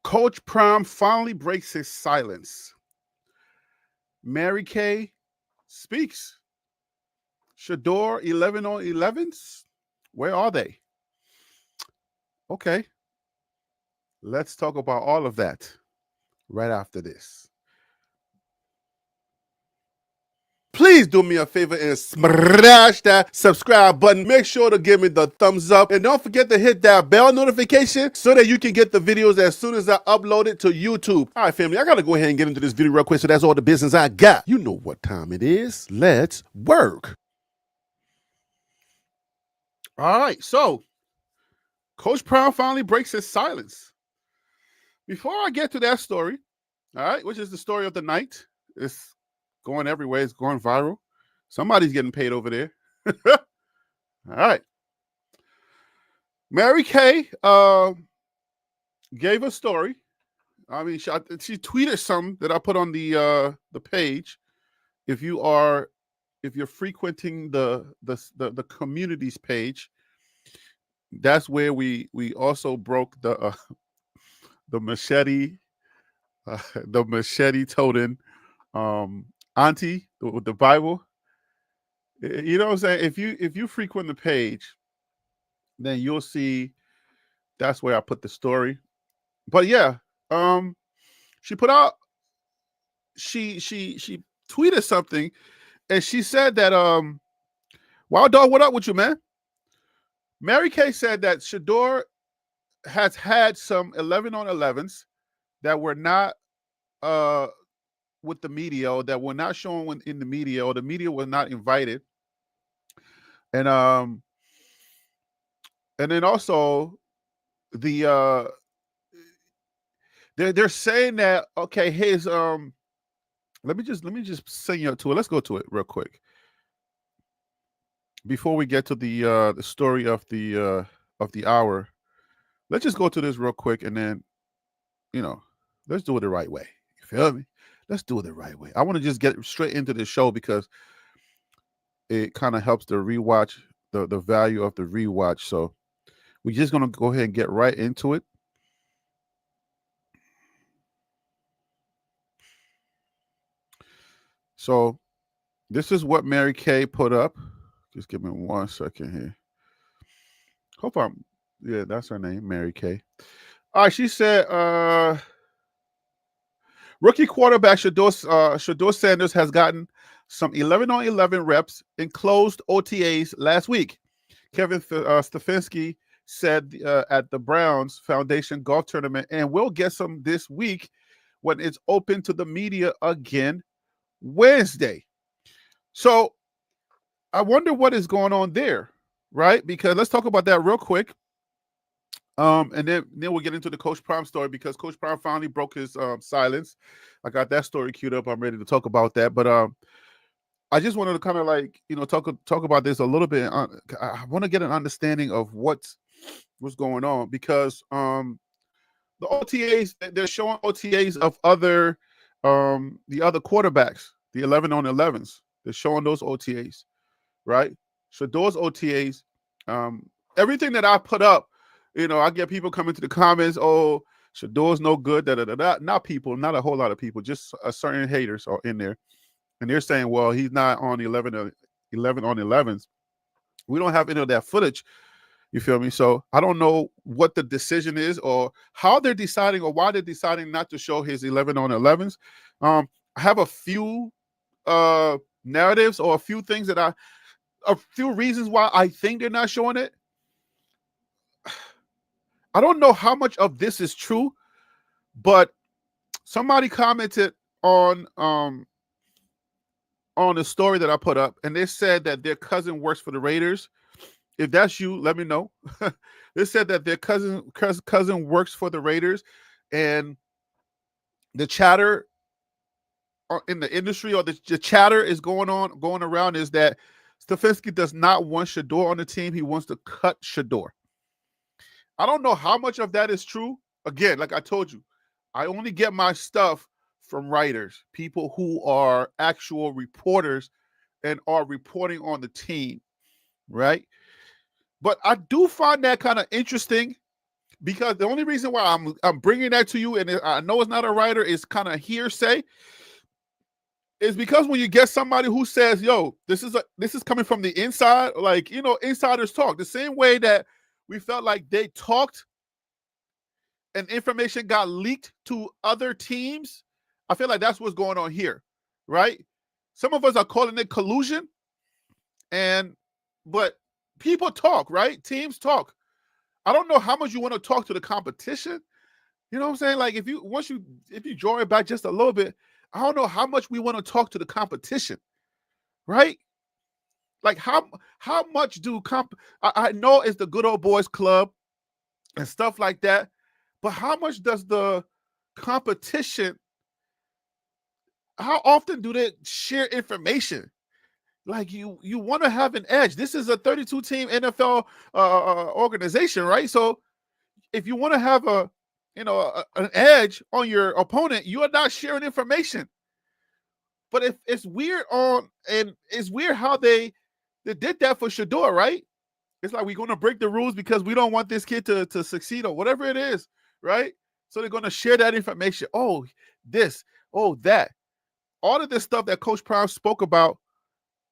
Coach Prime finally breaks his silence. Mary Kay speaks. Shedeur 11 on 11s. Where are they? Okay, let's talk about all of that right after this. Please do me a favor and smash that subscribe button. Make sure to give me the thumbs up. And don't forget to hit that bell notification so that you can get the videos as soon as I upload it to YouTube. All right, family, I got to go ahead and get into this video real quick. So that's all the business I got. You know what time it is. Let's work. All right, so Coach Brown finally breaks his silence. Before I get to that story, all right, which is the story of the night, it's going everywhere. It's going viral. Somebody's getting paid over there. All right. Mary Kay gave a story. I mean, she tweeted something that I put on the page. If you're frequenting the communities page, that's where we also broke the machete the machete toting auntie with the Bible. You know what I'm saying? If you frequent the page, then you'll see that's where I put the story. But yeah, she put out she tweeted something, and she said that Wild Dog, what up with you, man? Mary Kay said that Shadeur has had some 11 on 11s that were not with the media, or that were not shown in the media, or the media was not invited. And and then also the they're saying that, okay, his let me just send you to it. Let's go to it real quick before we get to the story of the hour. Let's just go to this real quick, and then let's do it the right way. You feel me? Let's do it the right way. I want to just get straight into the show because it kind of helps the rewatch, the value of the rewatch. So we're just gonna go ahead and get right into it. So this is what Mary Kay put up. Just give me 1 second here. Hope I'm yeah, that's her name, Mary Kay. All right, she said rookie quarterback Shedeur Sanders has gotten some 11 on 11 reps in closed OTAs last week. Kevin Stefanski said at the Browns Foundation golf tournament, and we'll get some this week when it's open to the media again Wednesday. So I wonder what is going on there, right? Because let's talk about that real quick. And then we'll get into the Coach Prime story, because Coach Prime finally broke his silence. I got that story queued up. I'm ready to talk about that. But I just wanted to kind of talk about this a little bit. I want to get an understanding of what's going on, because the OTAs, they're showing OTAs of the other quarterbacks, the 11 on 11s. They're showing those OTAs, right? So those OTAs, everything that I put up, I get people coming to the comments, oh, Shadeur's no good, da-da-da-da. Not people, not a whole lot of people, just certain haters are in there. And they're saying, well, he's not on 11 on 11s. We don't have any of that footage. You feel me? So I don't know what the decision is, or how they're deciding, or why they're deciding not to show his 11 on 11s. I have a few narratives, or a few things a few reasons why I think they're not showing it. I don't know how much of this is true, but somebody commented on a story that I put up, and they said that their cousin works for the Raiders. If that's you, let me know. They said that their cousin works for the Raiders, and the chatter in the industry, or the chatter is going around, is that Stefanski does not want Shedeur on the team. He wants to cut Shedeur. I don't know how much of that is true. Again, like I told you, I only get my stuff from writers, people who are actual reporters and are reporting on the team, right? But I do find that kind of interesting, because the only reason why I'm bringing that to you, and I know it's not a writer, it's kind of hearsay, is because when you get somebody who says, "Yo, this is coming from the inside," like, insiders talk the same way that we felt like they talked and information got leaked to other teams. I feel like that's what's going on here, right? Some of us are calling it collusion, but people talk, right? Teams talk. I don't know how much you want to talk to the competition. You know what I'm saying? Like, if you draw it back just a little bit, I don't know how much we want to talk to the competition, right? Like, how much do I know it's the good old boys club and stuff like that, but how much does the competition, how often do they share information? Like, you want to have an edge. This is a 32-team NFL organization, right? So if you want to have an edge on your opponent, you are not sharing information. But if it's weird and it's weird how they did that for Shedeur, right? It's like, we're going to break the rules because we don't want this kid to succeed or whatever it is, right? So they're going to share that information. Oh, this, oh, that. All of this stuff that Coach Prime spoke about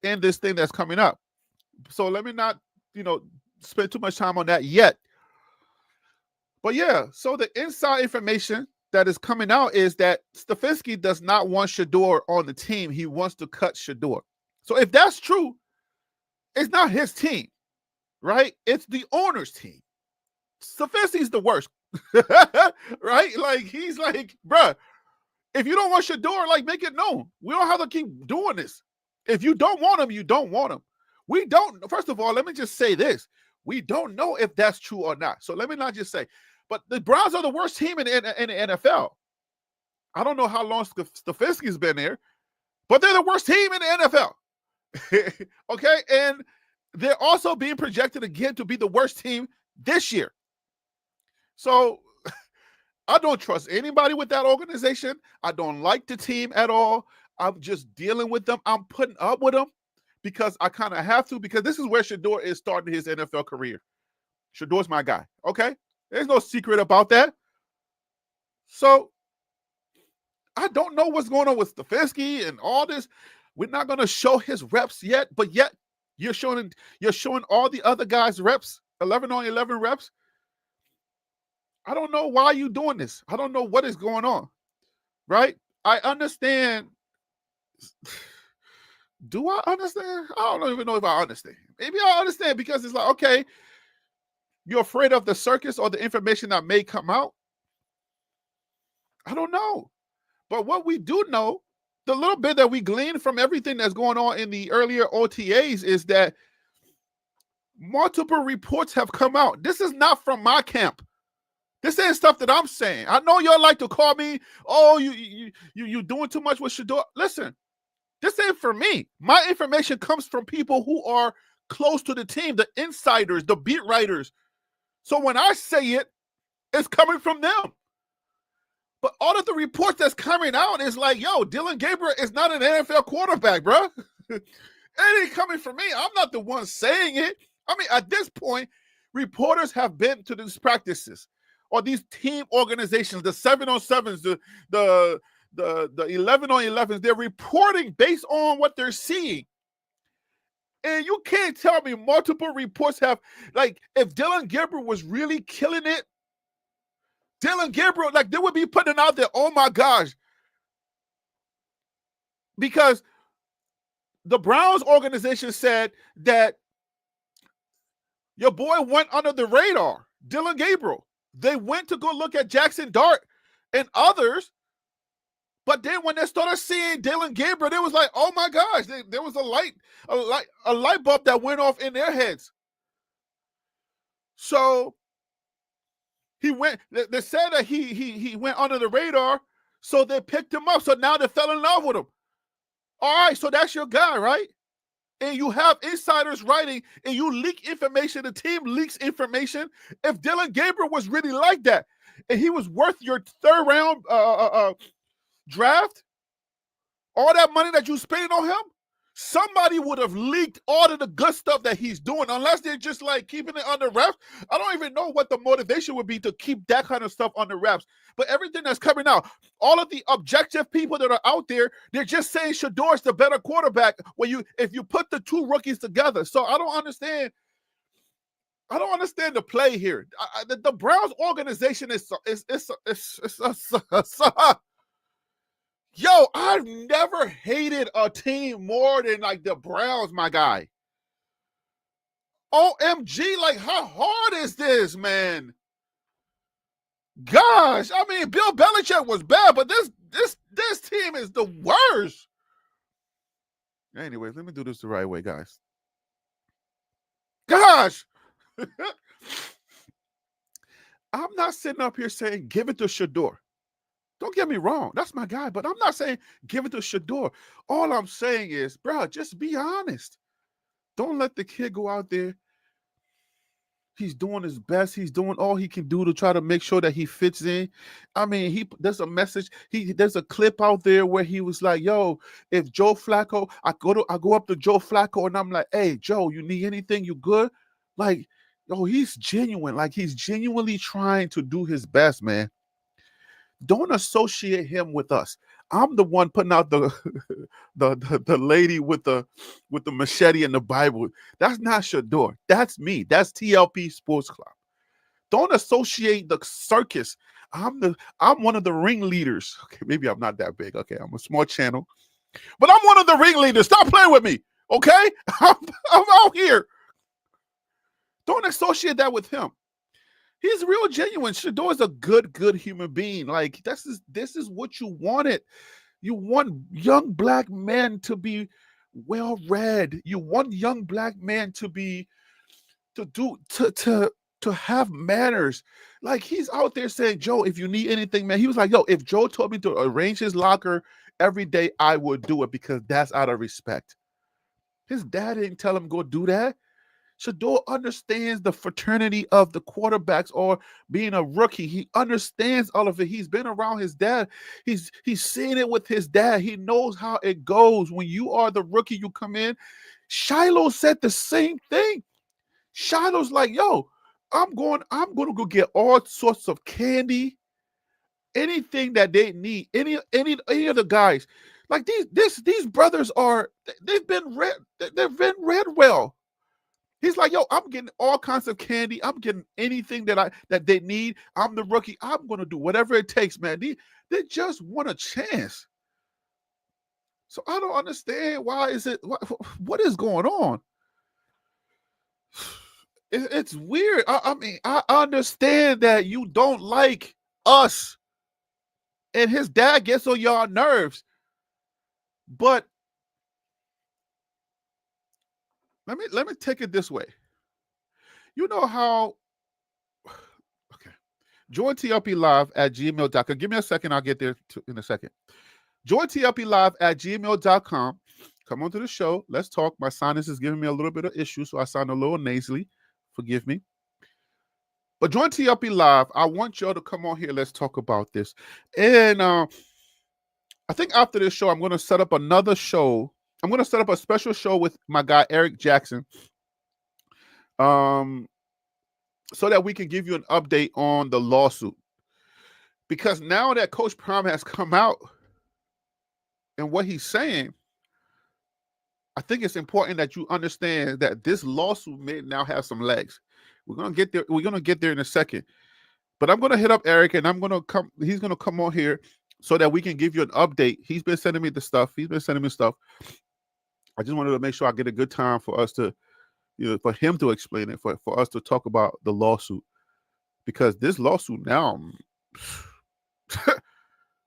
in this thing that's coming up. So let me not, spend too much time on that yet. But yeah, so the inside information that is coming out is that Stefanski does not want Shedeur on the team. He wants to cut Shedeur. So if that's true, it's not his team, right? It's the owner's team. Stefanski's the worst, right? Like, he's like, bruh, if you don't want Shedeur, like, make it known. We don't have to keep doing this. If you don't want him, you don't want him. We don't. First of all, let me just say this. We don't know if that's true or not. So let me not just say. But the Browns are the worst team in the NFL. I don't know how long Stefanski's been there, but they're the worst team in the NFL. Okay? And they're also being projected again to be the worst team this year. So I don't trust anybody with that organization. I don't like the team at all. I'm just dealing with them. I'm putting up with them because I kind of have to, because this is where Shedeur is starting his NFL career. Shedeur's my guy, okay? There's no secret about that. So I don't know what's going on with Stefanski and all this. We're not going to show his reps yet, but yet you're showing all the other guys reps, 11 on 11 reps. I don't know why you're doing this. I don't know what is going on, right? I understand. Do I understand? I don't even know if I understand. Maybe I understand because it's like, okay, you're afraid of the circus or the information that may come out. I don't know. But what we do know, the little bit that we gleaned from everything that's going on in the earlier OTAs, is that multiple reports have come out. This is not from my camp. This ain't stuff that I'm saying. I know y'all like to call me, oh, you doing too much with Shedeur. Listen, this ain't for me. My information comes from people who are close to the team, the insiders, the beat writers. So when I say it, it's coming from them. But all of the reports that's coming out is like, yo, Dillon Gabriel is not an NFL quarterback, bro. It ain't coming from me. I'm not the one saying it. I mean, at this point, reporters have been to these practices or these team organizations, the 7-on-7s, the 11-on-11s. They're reporting based on what they're seeing. And you can't tell me multiple reports have, like, if Dillon Gabriel was really killing it, Dillon Gabriel, like, they would be putting out there, oh my gosh. Because the Browns organization said that your boy went under the radar, Dillon Gabriel. They went to go look at Jackson Dart and others. But then when they started seeing Dillon Gabriel, they was like, oh my gosh, there was a light bulb that went off in their heads. So he went, they said that he went under the radar, so they picked him up. So now they fell in love with him. All right, so that's your guy, right? And you have insiders writing, and you leak information, the team leaks information. If Dillon Gabriel was really like that, and he was worth your third round draft, all that money that you spending on him, Somebody would have leaked all of the good stuff that he's doing, unless they're just like keeping it under wraps. I don't even know what the motivation would be to keep that kind of stuff under wraps. But everything that's coming out, all of the objective people that are out there, they're just saying Shedeur's the better quarterback if you put the two rookies together. So I don't understand. I don't understand the play here. The Browns organization is yo, I've never hated a team more than like the Browns, my guy. OMG, like how hard is this, man? Gosh, I mean, Bill Belichick was bad, but this team is the worst. Anyways, let me do this the right way, guys. Gosh. I'm not sitting up here saying give it to Shedeur. Don't get me wrong. That's my guy. But I'm not saying give it to Shedeur. All I'm saying is, bro, just be honest. Don't let the kid go out there. He's doing his best. He's doing all he can do to try to make sure that he fits in. I mean, there's a message. There's a clip out there where he was like, yo, if Joe Flacco, I go up to Joe Flacco and I'm like, hey, Joe, you need anything? You good? Like, yo, he's genuine. Like, he's genuinely trying to do his best, man. Don't associate him with us. I'm the one putting out the lady with the machete and the Bible. That's not Shedeur. That's me. That's TLP Sports Club. Don't associate the circus. I'm one of the ringleaders. Okay, maybe I'm not that big. Okay, I'm a small channel, but I'm one of the ringleaders. Stop playing with me. Okay, I'm out here. Don't associate that with him. He's real genuine. Shedeur is a good human being. Like, this is what you wanted. You want young black men to be well-read. You want young black men to have manners. Like, he's out there saying, Joe, if you need anything, man. He was like, yo, if Joe told me to arrange his locker every day, I would do it because that's out of respect. His dad didn't tell him go do that. Shedeur understands the fraternity of the quarterbacks or being a rookie. He understands all of it. He's been around his dad. He's seen it with his dad. He knows how it goes. When you are the rookie, you come in. Shiloh said the same thing. Shiloh's like, yo, I'm going to go get all sorts of candy, anything that they need, any of the guys. Like these brothers they've been read well. He's like, yo, I'm getting all kinds of candy. I'm getting anything that they need. I'm the rookie. I'm going to do whatever it takes, man. They just want a chance. So I don't understand what is going on. It's weird. I mean, I understand that you don't like us and his dad gets on y'all nerves. But let me take it this way. You know how, okay. Join TLP Live at gmail.com. Give me a second. I'll get there in a second. Join TLP Live at gmail.com. Come on to the show. Let's talk. My sinus is giving me a little bit of issue, so I sound a little nasally. Forgive me. But join TLP Live. I want y'all to come on here. Let's talk about this. And I think after this show, I'm going to set up another show. I'm going to set up a special show with my guy, Eric Jackson, so that we can give you an update on the lawsuit. Because now that Coach Prime has come out and what he's saying, I think it's important that you understand that this lawsuit may now have some legs. We're going to get there. We're going to get there in a second. But I'm going to hit up Eric and he's going to come on here so that we can give you an update. He's been sending me the stuff. He's been sending me stuff. I just wanted to make sure I get a good time for us to, for him to explain it, for us to talk about the lawsuit. Because this lawsuit now,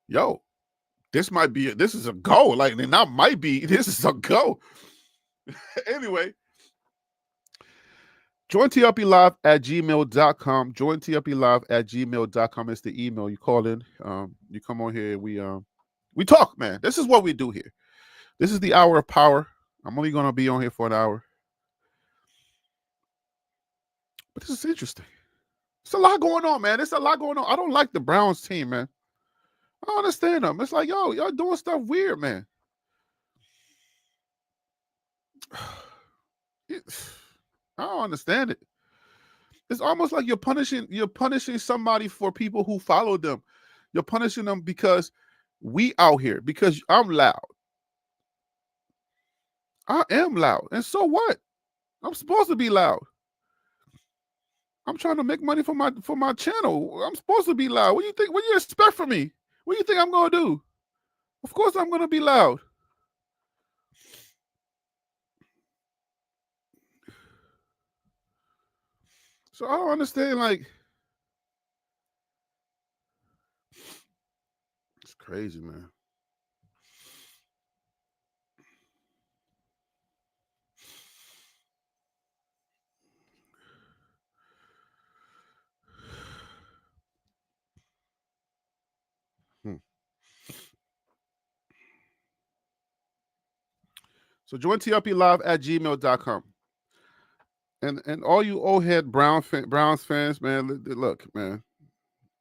yo, this is a go. Like, not might be, this is a go. Anyway, join TLP Live at gmail.com. Join TLP Live at gmail.com. It's the email. You call in. You come on here. We talk, man. This is what we do here. This is the hour of power. I'm only going to be on here for an hour. But this is interesting. There's a lot going on, man. There's a lot going on. I don't like the Browns team, man. I don't understand them. It's like, yo, y'all doing stuff weird, man. I don't understand it. It's almost like you're punishing somebody for people who follow them. You're punishing them because we out here, because I'm loud. I am loud. And so what? I'm supposed to be loud. I'm trying to make money for my channel. I'm supposed to be loud. What do you think? What do you expect from me? What do you think I'm gonna do? Of course I'm gonna be loud. So I don't understand, like, it's crazy, man. Hmm. So join TLP at gmail.com. And all you old head Browns fans, man, look, man,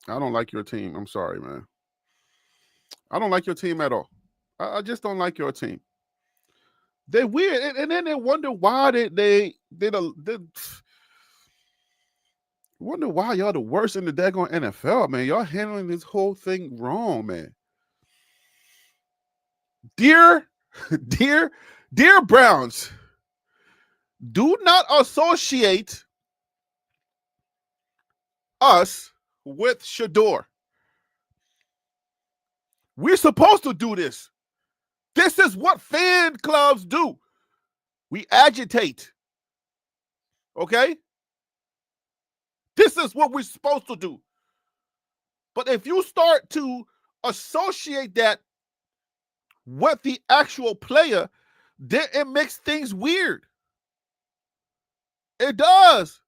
I don't like your team. I'm sorry, man. I don't like your team at all. I just don't like your team. They're weird, and then they wonder why they wonder why y'all the worst in the daggone NFL, man. Y'all handling this whole thing wrong, man. Dear, dear, dear Browns, do not associate us with Shedeur. We're supposed to do this. This is what fan clubs do. We agitate. Okay? This is what we're supposed to do. But if you start to associate that with the actual player, then it makes things weird. It does.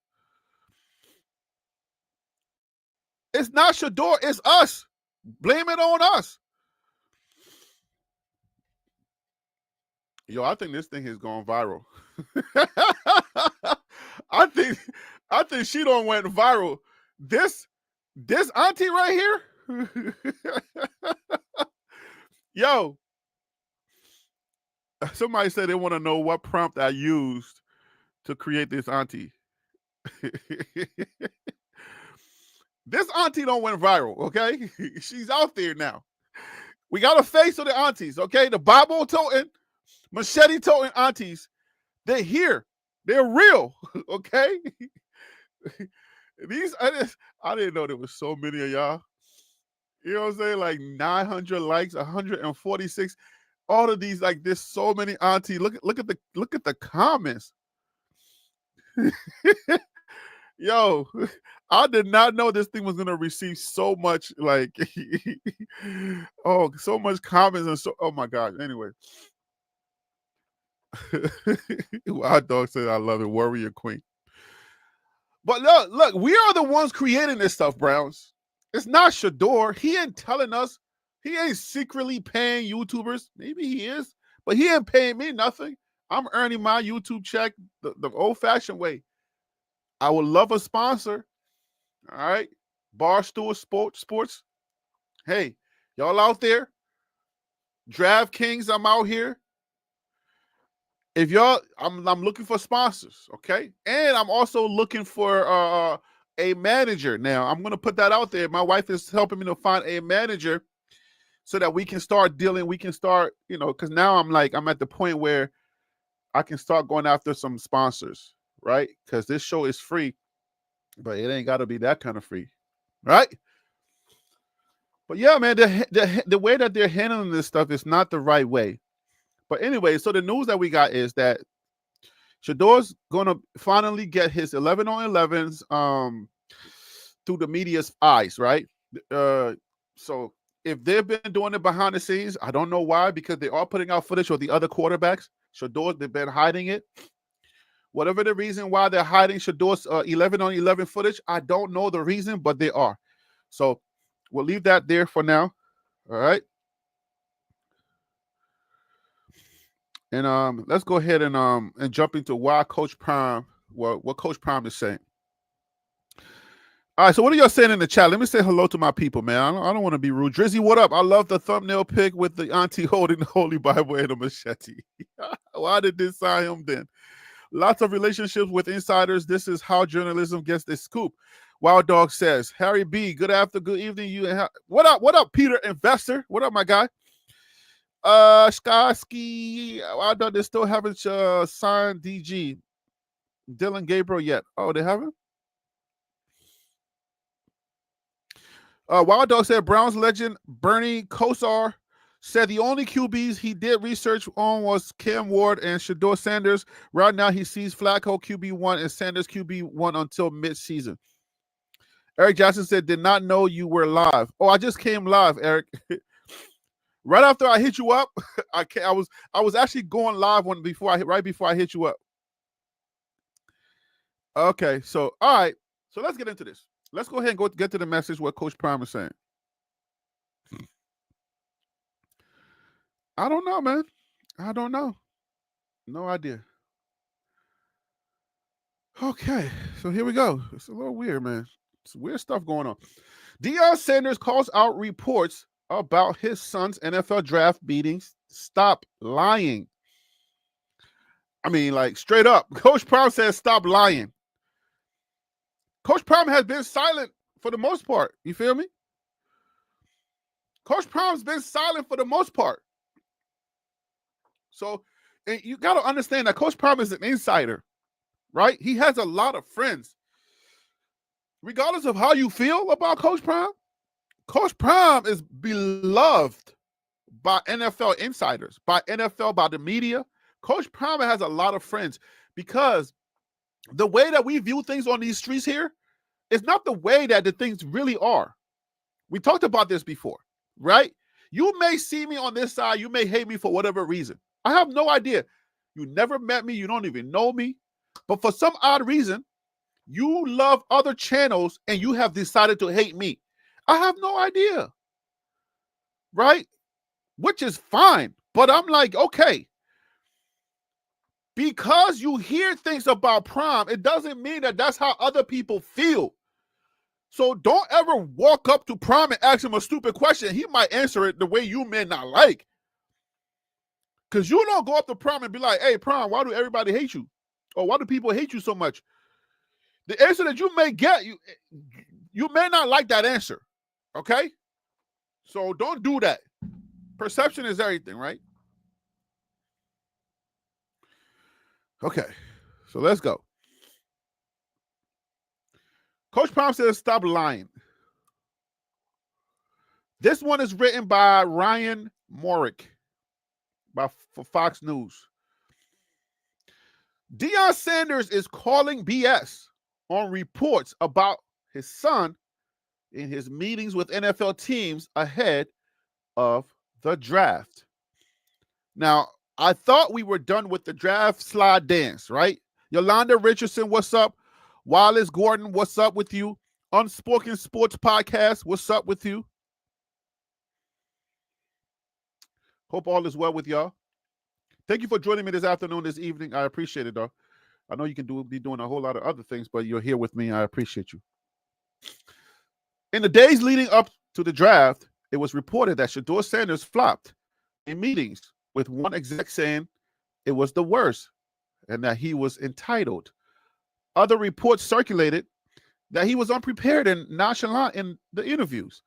It's not Shedeur, it's us. Blame it on us. Yo, I think this thing has gone viral. I think she don't went viral. This auntie right here. Yo, somebody said they want to know what prompt I used to create this auntie. This auntie don't went viral, okay? She's out there now. We got a face of the aunties, okay? The Bible toting, machete toting aunties. They're here. They're real, okay? I didn't know there was so many of y'all. You know what I'm saying? Like 900 likes, 146. All of these, like, there's so many aunties. Look at the comments. Yo, I did not know this thing was gonna receive so much, like, oh, so much comments and so. Oh my god. Anyway, Wild Dog said, "I love it, Warrior Queen." But look, we are the ones creating this stuff, Browns. It's not Shedeur. He ain't telling us. He ain't secretly paying YouTubers. Maybe he is, but he ain't paying me nothing. I'm earning my YouTube check the old-fashioned way. I would love a sponsor. All right, Barstool Sports. Hey, y'all out there? DraftKings, I'm out here. If y'all, I'm looking for sponsors, okay? And I'm also looking for a manager. Now, I'm gonna put that out there. My wife is helping me to find a manager so that we can start dealing. We can start, because now I'm at the point where I can start going after some sponsors, right? Because this show is free, but it ain't got to be that kind of free, right? But yeah, man, the way that they're handling this stuff is not the right way. But anyway, so the news that we got is that Shadeur's gonna finally get his 11 on 11s through the media's eyes, right? So if they've been doing it behind the scenes, I don't know why, because they are putting out footage of the other quarterbacks. Shedeur, they've been hiding it. Whatever the reason why they're hiding Shadeur's 11 on 11 footage, I don't know the reason, but they are. So we'll leave that there for now. All right. And let's go ahead and jump into why Coach Prime, what Coach Prime is saying. All right, so what are y'all saying in the chat? Let me say hello to my people, man. I don't want to be rude. Drizzy, what up? I love the thumbnail pic with the auntie holding the Holy Bible and a machete. Why did this sign him then? Lots of relationships with insiders. This is how journalism gets the scoop. Wild Dog says, Harry B, good evening. What up, Peter Investor? What up, my guy? Skarsky, Wild Dog, they still haven't signed DG. Dylan Gabriel yet. Oh, they haven't? Wild Dog said Browns legend Bernie Kosar said the only QBs he did research on was Cam Ward and Shedeur Sanders. Right now, he sees Flacco QB1 and Sanders QB1 until mid-season. Eric Jackson said, did not know you were live. Oh, I just came live, Eric. Right after I hit you up, I was actually going live right before I hit you up. Okay, so all right, so let's get into this. Let's go ahead and get to the message what Coach Prime is saying. I don't know, man. I don't know. No idea. Okay, so here we go. It's a little weird, man. It's weird stuff going on. Deion Sanders calls out reports about his son's NFL draft meetings. Stop lying. I mean, like, straight up. Coach Prime says stop lying. Coach Prime has been silent for the most part. You feel me? Coach Prime's been silent for the most part. So, and you got to understand that Coach Prime is an insider, right? He has a lot of friends. Regardless of how you feel about Coach Prime is beloved by NFL insiders, by the media. Coach Prime has a lot of friends because the way that we view things on these streets here is not the way that the things really are. We talked about this before, right? You may see me on this side. You may hate me for whatever reason. I have no idea. You never met me. You don't even know me. But for some odd reason, you love other channels and you have decided to hate me. I have no idea, right? Which is fine. But I'm like, okay, because you hear things about Prime, it doesn't mean that that's how other people feel. So don't ever walk up to Prime and ask him a stupid question. He might answer it the way you may not like. Because you don't go up to Prime and be like, hey, Prime, why do everybody hate you? Or why do people hate you so much? The answer that you may get, you may not like that answer. Okay? So don't do that. Perception is everything, right? Okay. So let's go. Coach Prime says stop lying. This one is written by Ryan Morick for Fox News. Deion Sanders is calling BS on reports about his son in his meetings with NFL teams ahead of the draft. Now, I thought we were done with the draft slide dance, right? Yolanda Richardson, what's up? Wallace Gordon, what's up with you? Unspoken Sports Podcast, what's up with you? Hope all is well with y'all. Thank you for joining me this afternoon, this evening. I appreciate it, though. I know you can be doing a whole lot of other things, but you're here with me. I appreciate you. In the days leading up to the draft, it was reported that Shedeur Sanders flopped in meetings, with one exec saying it was the worst and that he was entitled. Other reports circulated that he was unprepared and nonchalant in the interviews.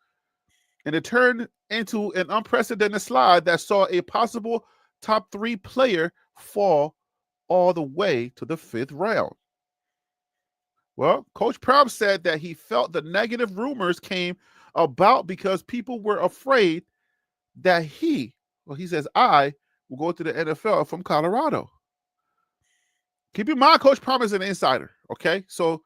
And it turned into an unprecedented slide that saw a possible top 3 player fall all the way to the 5th round. Well, Coach Prime said that he felt the negative rumors came about because people were afraid that he says, I will go to the NFL from Colorado. Keep in mind, Coach Prime is an insider, okay? So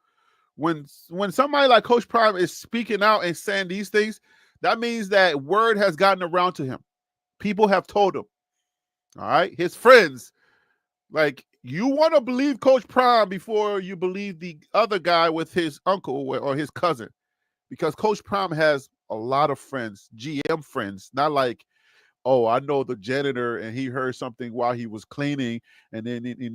when somebody like Coach Prime is speaking out and saying these things, that means that word has gotten around to him. People have told him, all right? His friends, like, you want to believe Coach Prime before you believe the other guy with his uncle or his cousin, because Coach Prime has a lot of friends, GM friends, not like, oh, I know the janitor and he heard something while he was cleaning, and then he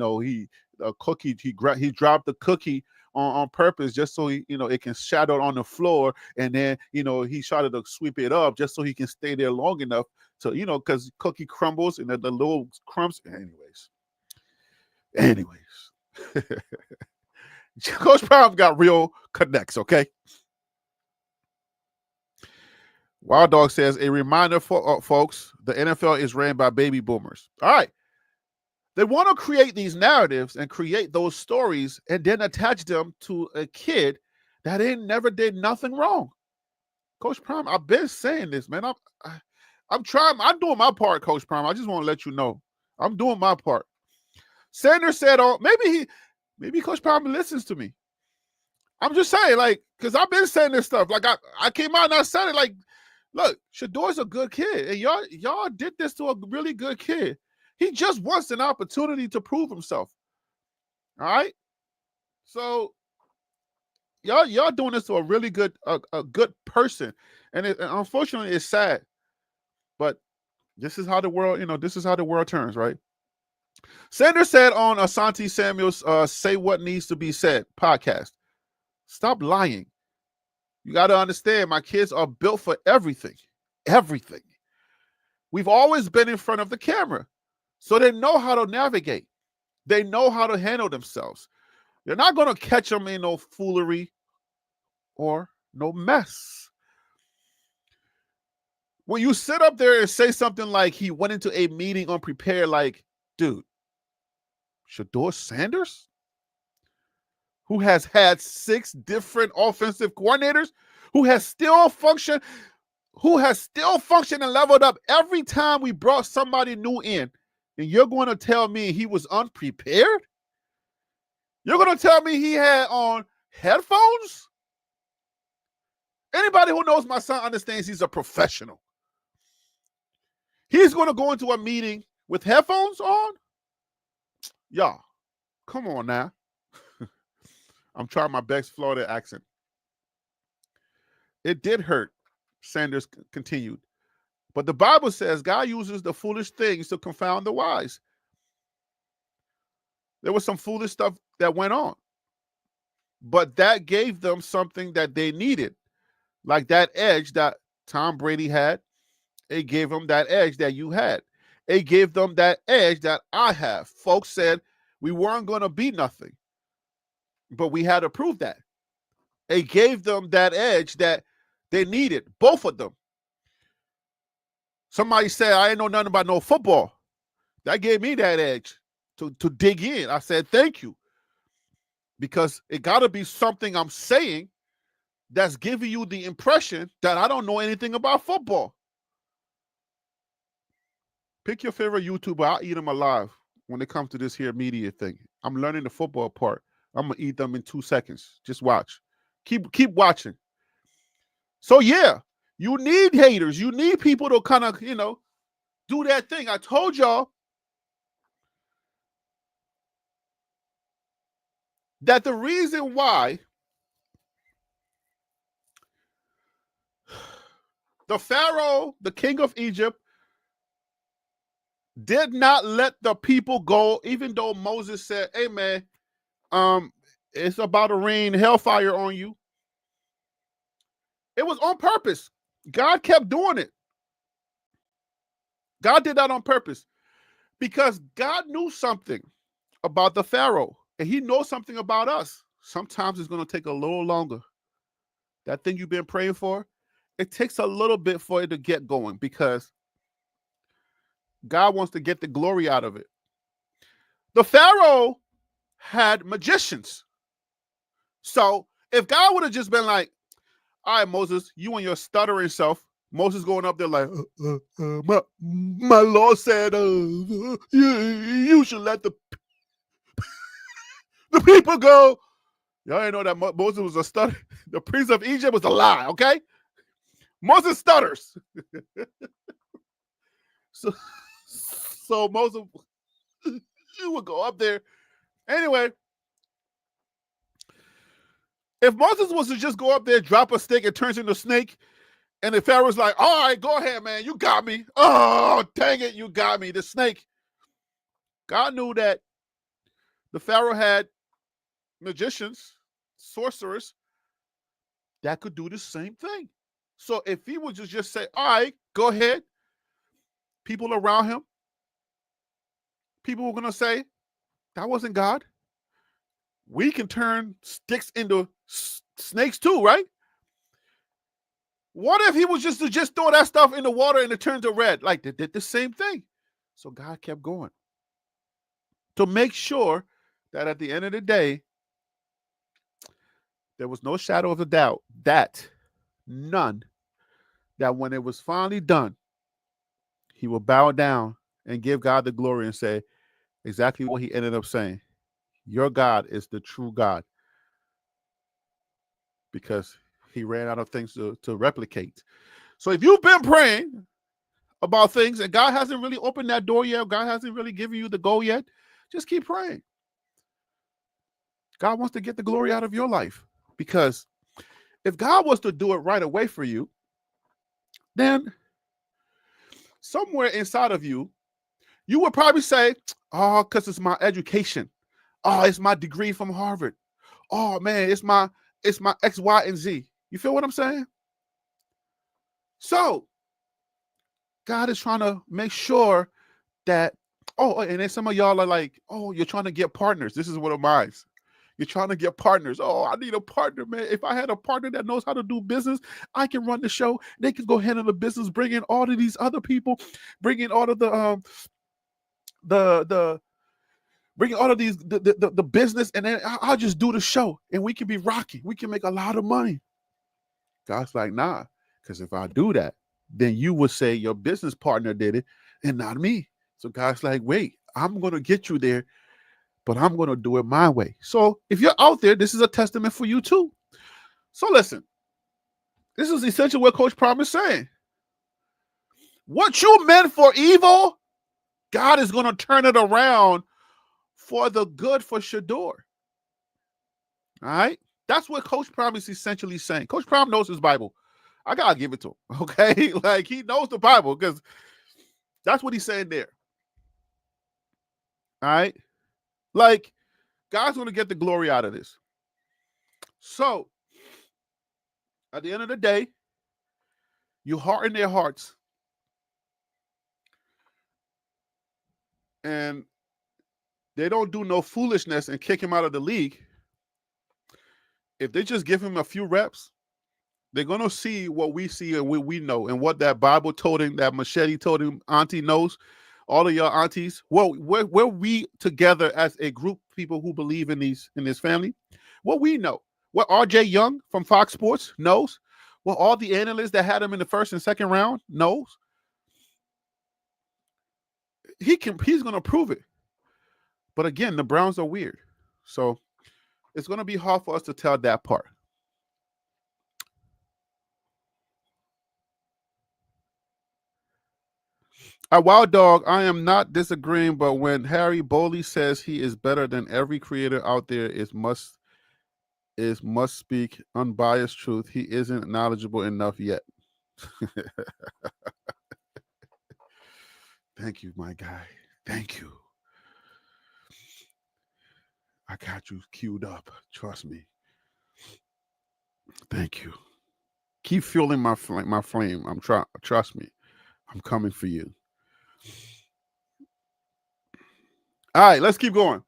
dropped the cookie on purpose, just so he, it can shadow on the floor, and then he started to sweep it up just so he can stay there long enough to because cookie crumbles and the little crumbs. Anyways, Coach Prime got real connects. Okay. Wild Dog says, a reminder for folks, the NFL is ran by baby boomers. All right. They want to create these narratives and create those stories and then attach them to a kid that never did nothing wrong. Coach Prime, I've been saying this, man. I'm trying. I'm doing my part, Coach Prime. I just want to let you know. I'm doing my part. Sanders said, "Oh, maybe Coach Prime listens to me." I'm just saying, because I've been saying this stuff. I came out and I said it, look, Shedeur's a good kid, and y'all did this to a really good kid. He just wants an opportunity to prove himself. All right, so y'all doing this to a really good a good person, and unfortunately, it's sad, but this is how the world this is how the world turns, right? Sanders said on Asante Samuel's "Say What Needs to Be Said" podcast, "Stop lying. You got to understand, my kids are built for everything. Everything. We've always been in front of the camera, so they know how to navigate. They know how to handle themselves. You're not going to catch them in no foolery or no mess." When you sit up there and say something like he went into a meeting unprepared, dude, Shedeur Sanders, who has had 6 different offensive coordinators, who has still functioned and leveled up every time we brought somebody new in, and you're going to tell me he was unprepared? You're going to tell me he had on headphones? Anybody who knows my son understands he's a professional. He's going to go into a meeting with headphones on? Y'all, come on now. I'm trying my best Florida accent. It did hurt, Sanders continued. But the Bible says God uses the foolish things to confound the wise. There was some foolish stuff that went on, but that gave them something that they needed, like that edge that Tom Brady had. It gave them that edge that you had. It gave them that edge that I have. Folks said we weren't going to be nothing, but we had to prove that. It gave them that edge that they needed, both of them. Somebody said, I ain't know nothing about no football. That gave me that edge to dig in. I said, thank you. Because it got to be something I'm saying that's giving you the impression that I don't know anything about football. Pick your favorite YouTuber. I'll eat them alive when it comes to this here media thing. I'm learning the football part. I'm going to eat them in 2 seconds. Just watch. Keep watching. So, yeah, you need haters. You need people to kind of, do that thing. I told y'all that the reason why the Pharaoh, the king of Egypt, did not let the people go, even though Moses said, hey, man, it's about to rain hellfire on you. It was on purpose. God kept doing it. God did that on purpose because God knew something about the Pharaoh, and he knows something about us. Sometimes it's going to take a little longer. That thing you've been praying for, it takes a little bit for it to get going because God wants to get the glory out of it. The Pharaoh had magicians. So if God would have just been like, all right, Moses, you and your stuttering self, Moses going up there like, my Lord said, you should let the people go. Y'all ain't know that Moses was a stutter. The prince of Egypt was a lie, okay? Moses stutters. So Moses would go up there. Anyway, if Moses was to just go up there, drop a stick, it turns into a snake, and the Pharaoh's like, all right, go ahead, man. You got me. Oh, dang it, you got me. The snake. God knew that the Pharaoh had magicians sorcerers that could do the same thing. So if he would just say, all right, go ahead, people around him, people were going to say, that wasn't God. We can turn sticks into snakes too, right? What if he was just to just throw that stuff in the water and it turned to red? Like they did the same thing. So God kept going to make sure that at the end of the day, there was no shadow of a doubt that none, that when it was finally done, he will bow down and give God the glory and say exactly what he ended up saying. Your God is the true God, because he ran out of things to replicate. So if you've been praying about things and God hasn't really opened that door yet, God hasn't really given you the go yet, just keep praying. God wants to get the glory out of your life, because if God was to do it right away for you, then somewhere inside of you, you would probably say, oh, because it's my education. Oh, it's my degree from Harvard. Oh man, it's my X, Y, and Z. You feel what I'm saying? So God is trying to make sure that, and then some of y'all are like, oh, you're trying to get partners. This is one of mine. You're trying to get partners. Oh, I need a partner, man. If I had a partner that knows how to do business, I can run the show. They can go handle the business, bring in all of these other people, bring in all of the bring all of these the business, and then I'll just do the show, and we can be rocking. We can make a lot of money. God's like, nah, because if I do that, then you would say your business partner did it and not me. So God's like, wait, I'm going to get you there, but I'm going to do it my way. So if you're out there, this is a testament for you too. So listen, this is essentially what Coach Prime is saying. What you meant for evil, God is going to turn it around for the good for Shedeur. All right? That's what Coach Prime is essentially saying. Coach Prime knows his Bible. I got to give it to him, okay? Like, he knows the Bible, because that's what he's saying there. All right? Like, God's going to get the glory out of this. So, at the end of the day, you harden their hearts. And they don't do no foolishness and kick him out of the league. If they just give him a few reps, they're going to see what we see and what we know, and what that Bible told him, that machete told him, auntie knows, all of your aunties. Well, we're we together as a group of people who believe in this family. What we know, what RJ Young from Fox Sports knows, what all the analysts that had him in the first and second round knows, he's going to prove it. But again, the Browns are weird. So it's going to be hard for us to tell that part. Wild Dog, I am not disagreeing, but when Harry Boley says he is better than every creator out there, must speak unbiased truth. He isn't knowledgeable enough yet. Thank you, my guy. Thank you. I got you queued up. Trust me. Thank you. Keep fueling my flame. I'm trying. Trust me. I'm coming for you. All right, let's keep going.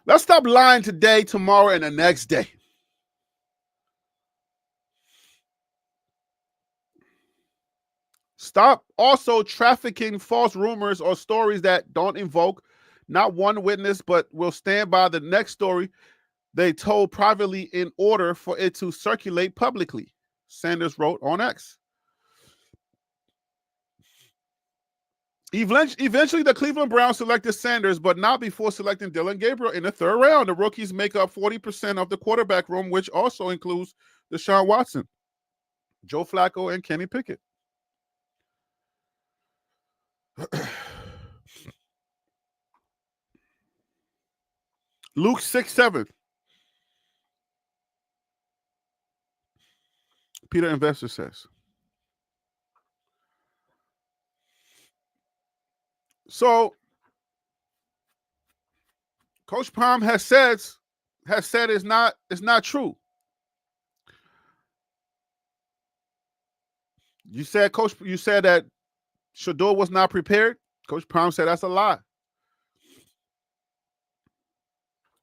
Let's stop lying today, tomorrow, and the next day. Stop also trafficking false rumors or stories that don't invoke not one witness, but will stand by the next story they told privately in order for it to circulate publicly, Sanders wrote on X. Eventually, the Cleveland Browns selected Sanders, but not before selecting Dillon Gabriel in the third round. The rookies make up 40% of the quarterback room, which also includes Deshaun Watson, Joe Flacco, and Kenny Pickett. Luke 6:7. Peter Investor says. So, Coach Prime has said it's not true. You said that Shedeur was not prepared. Coach Prime said that's a lie.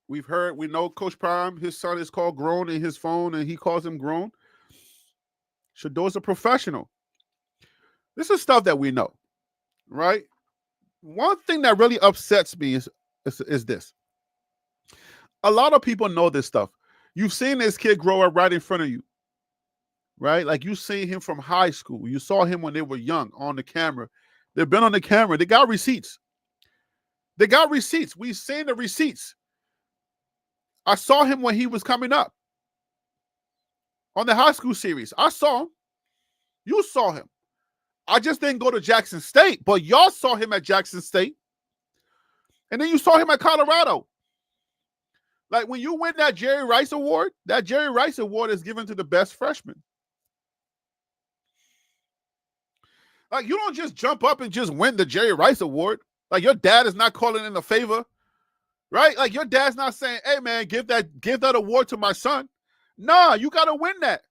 We know Coach Prime, his son is called Grown in his phone, and he calls him Grown. Shedeur's a professional. This is stuff that we know, right? One thing that really upsets me is this. A lot of people know this stuff. You've seen this kid grow up right in front of you, right? Like you seen him from high school. You saw him when they were young on the camera. They've been on the camera. They got receipts. We've seen the receipts. I saw him when he was coming up on the high school series. I saw him. You saw him. I just didn't go to Jackson State, but y'all saw him at Jackson State. And then you saw him at Colorado. Like when you win that Jerry Rice Award is given to the best freshman. Like you don't just jump up and just win the Jerry Rice Award. Like your dad is not calling in a favor, right? Like your dad's not saying, "Hey man, give that award to my son." Nah, you got to win that.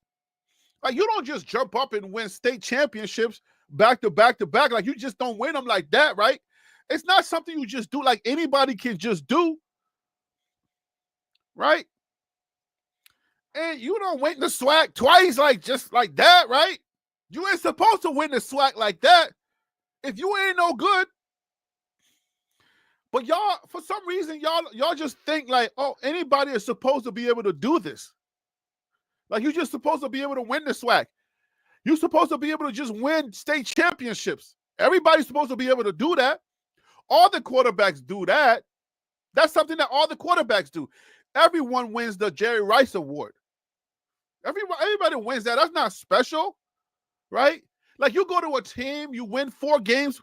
Like you don't just jump up and win state championships back to back to back. Like you just don't win them like that, right? It's not something you just do like anybody can just do, right? And you don't win the SWAC twice, like just like that, right? You ain't supposed to win the SWAC like that if you ain't no good. But y'all, for some reason, y'all just think like, oh, anybody is supposed to be able to do this. Like you're just supposed to be able to win the SWAC. You're supposed to be able to just win state championships. Everybody's supposed to be able to do that. All the quarterbacks do that. That's something that all the quarterbacks do. Everyone wins the Jerry Rice Award. Everybody wins that. That's not special, right? Like you go to a team, you win 4 games,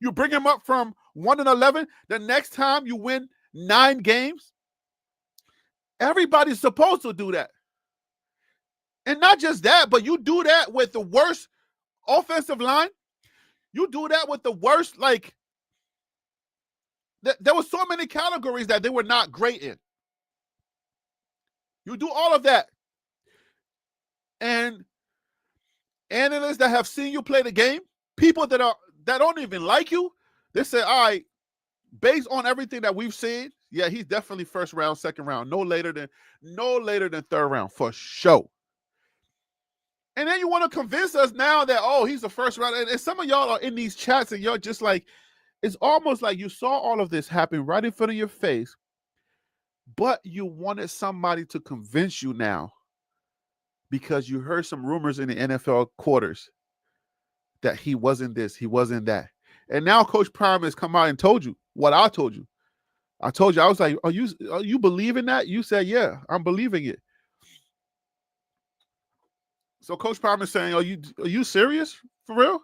you bring them up from 1-11. The next time you win 9 games. Everybody's supposed to do that. And not just that, but you do that with the worst offensive line. You do that with the worst, like, there were so many categories that they were not great in. You do all of that. And analysts that have seen you play the game, people that don't even like you, they say, all right, based on everything that we've seen, yeah, he's definitely first round, second round, no later than third round for sure. And then you want to convince us now that, oh, he's the first round. And some of y'all are in these chats and you're just like, it's almost like you saw all of this happen right in front of your face, but you wanted somebody to convince you now because you heard some rumors in the NFL quarters that he wasn't this, he wasn't that. And now Coach Prime has come out and told you what I told you. I was like, are you believing that? You said, yeah, I'm believing it. So Coach Prime is saying, are you serious? For real?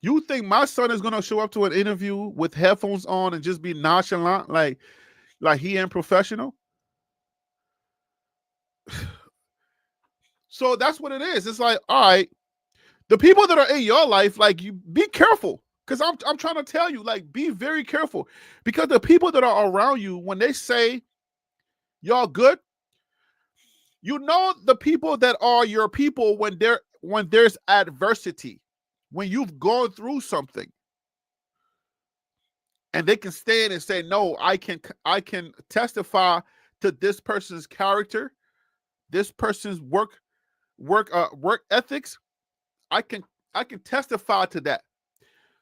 You think my son is going to show up to an interview with headphones on and just be nonchalant like he ain't professional? So that's what it is. It's like, all right, the people that are in your life, like, you be careful. Because I'm trying to tell you, like, be very careful. Because the people that are around you, when they say y'all good, you know the people that are your people when there's adversity, when you've gone through something. And they can stand and say, no, I can testify to this person's character, this person's work ethics. I can testify to that.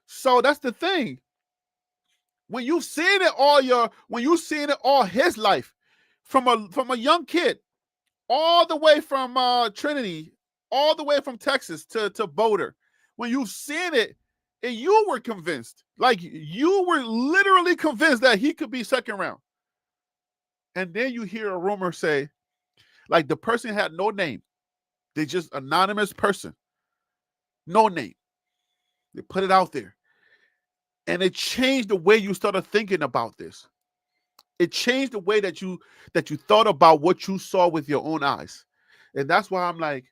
So that's the thing. When you've seen it all his life, from a young kid, all the way from Trinity, all the way from Texas to Boulder, when you've seen it and you were convinced, like you were literally convinced that he could be second round. And then you hear a rumor say, like, the person had no name. They just anonymous person. No name. They put it out there. And it changed the way you started thinking about this. It changed the way that you thought about what you saw with your own eyes. And that's why I'm like,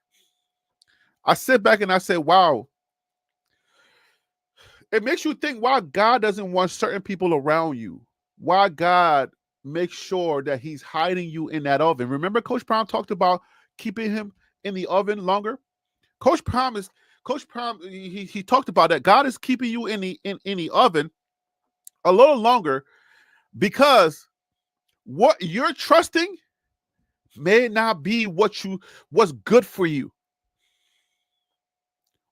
I sit back and I say, wow. It makes you think why God doesn't want certain people around you why God makes sure that he's hiding you in that oven. Remember Coach Prime talked about keeping him in the oven longer? Coach Prime, he talked about that. God is keeping you in the oven a little longer because what you're trusting may not be what's good for you.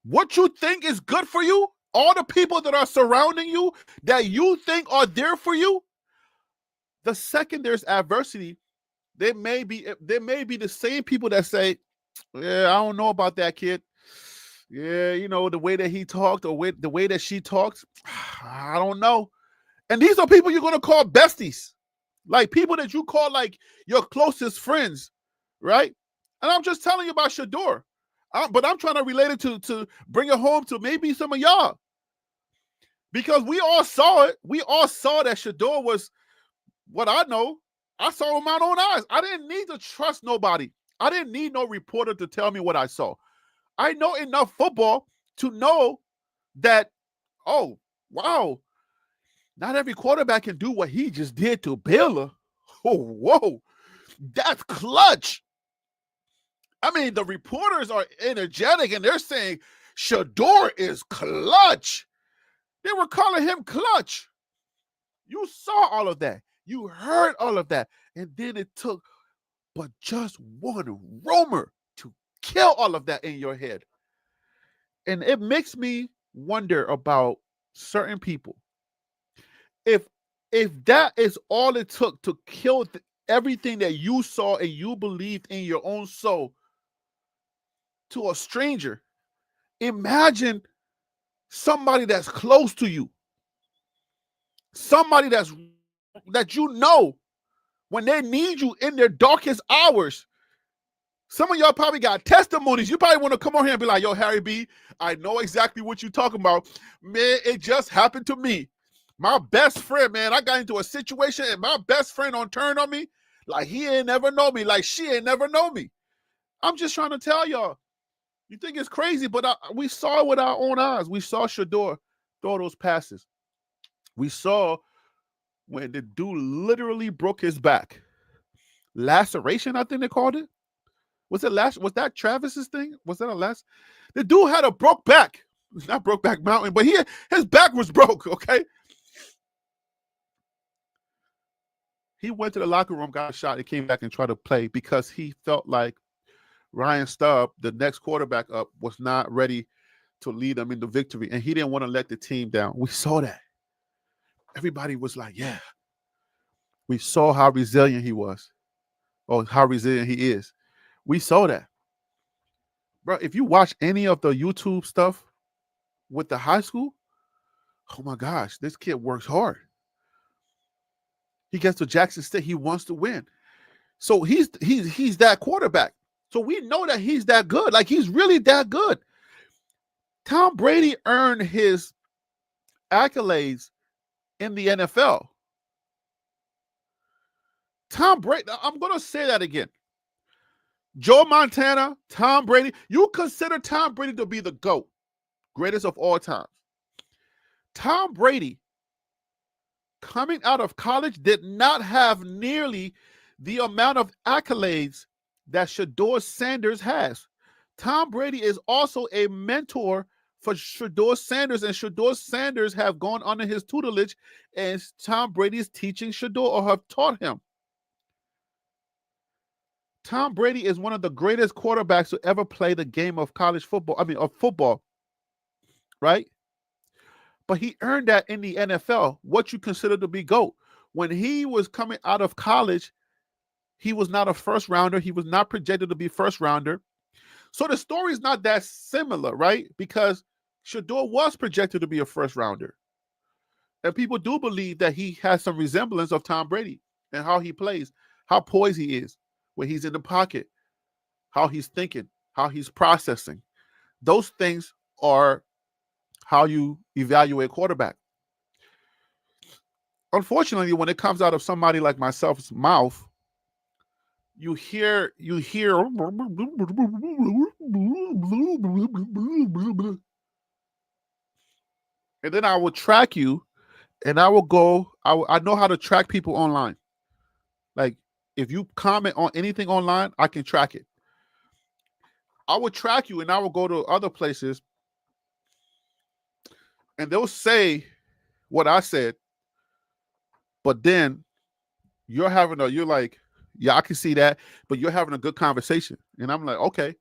What you think is good for you, all the people that are surrounding you that you think are there for you, the second there's adversity, they may be the same people that say, yeah, I don't know about that kid. Yeah, the way that he talked or the way that she talked, I don't know. And these are people you're going to call besties, like people that you call like your closest friends, right? And I'm just telling you about Shedeur. But I'm trying to relate it to bring it home to maybe some of y'all. Because we all saw it. We all saw that Shedeur was what I know. I saw with my own eyes. I didn't need to trust nobody. I didn't need no reporter to tell me what I saw. I know enough football to know that, oh, wow, not every quarterback can do what he just did to Baylor. Oh, whoa, that's clutch. I mean, the reporters are energetic and they're saying Shedeur is clutch. They were calling him clutch. You saw all of that. You heard all of that. And then it took but just one roamer to kill all of that in your head. And it makes me wonder about certain people. If that is all it took to kill everything that you saw and you believed in your own soul to a stranger, imagine somebody that's close to you, somebody that you know when they need you in their darkest hours. Some of y'all probably got testimonies. You probably want to come on here and be like, yo, Harry B, I know exactly what you're talking about. Man, it just happened to me. My best friend, man, I got into a situation and my best friend turned on me like he ain't never know me, like she ain't never know me. I'm just trying to tell y'all. You think it's crazy, but we saw it with our own eyes. We saw Shedeur throw those passes. We saw when the dude literally broke his back. Laceration, I think they called it. Was that Travis's thing? Was that a last? The dude had a broke back. Not broke back mountain, but his back was broke, okay? He went to the locker room, got a shot, and came back and tried to play because he felt like Ryan Stubb, the next quarterback up, was not ready to lead them into victory, and he didn't want to let the team down. We saw that. Everybody was like, yeah. We saw how resilient he was, or how resilient he is. We saw that. Bro, if you watch any of the YouTube stuff with the high school, oh my gosh, this kid works hard. He gets to Jackson State. He wants to win. So he's that quarterback. So we know that he's that good. Like, he's really that good. Tom Brady earned his accolades in the NFL. Tom Brady, I'm going to say that again. Joe Montana, Tom Brady. You consider Tom Brady to be the GOAT, greatest of all time. Tom Brady, coming out of college, did not have nearly the amount of accolades that Shedeur Sanders has. Tom Brady is also a mentor for Shedeur Sanders, and Shedeur Sanders have gone under his tutelage, and Tom Brady is teaching Shedeur or have taught him. Tom Brady is one of the greatest quarterbacks to ever play the game of college football. I mean, of football, right? But he earned that in the NFL, what you consider to be GOAT. When he was coming out of college, he was not a first rounder. He was not projected to be first rounder. So the story is not that similar, right? Because Shedeur was projected to be a first rounder. And people do believe that he has some resemblance of Tom Brady and how he plays, how poised he is, when he's in the pocket, how he's thinking, how he's processing. Those things are how you evaluate quarterback. Unfortunately, when it comes out of somebody like myself's mouth, you hear, and then I will track you and I will go. I know how to track people online. Like if you comment on anything online, I can track it. I will track you, and I will go to other places, and they'll say what I said, but then you're like, yeah, I can see that, but you're having a good conversation, and I'm like, okay,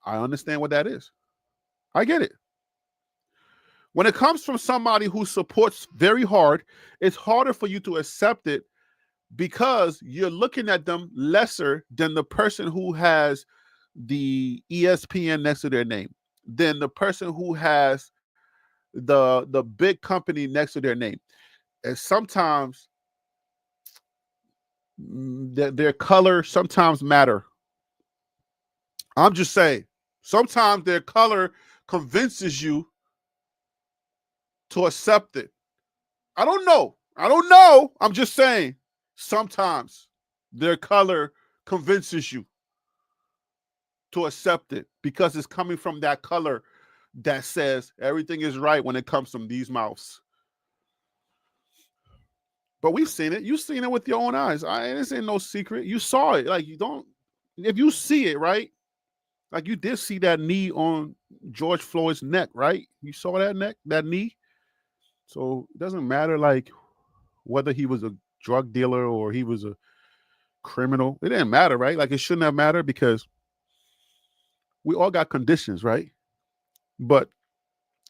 I understand what that is. I get it. When it comes from somebody who supports very hard, it's harder for you to accept it because you're looking at them lesser than the person who has the ESPN next to their name, than the person who has the big company next to their name. And sometimes their color sometimes matter. I'm just saying, sometimes their color convinces you to accept it. I don't know. I don't know. I'm just saying, sometimes their color convinces you to accept it because it's coming from that color that says everything is right when it comes from these mouths. But we've seen it. You've seen it with your own eyes. This ain't no secret. You saw it. Like, you don't, if you see it, right? Like, you did see that knee on George Floyd's neck, right? You saw that neck, that knee. So it doesn't matter, like, whether he was a drug dealer or he was a criminal. It didn't matter, right? Like, it shouldn't have mattered because we all got conditions, right? But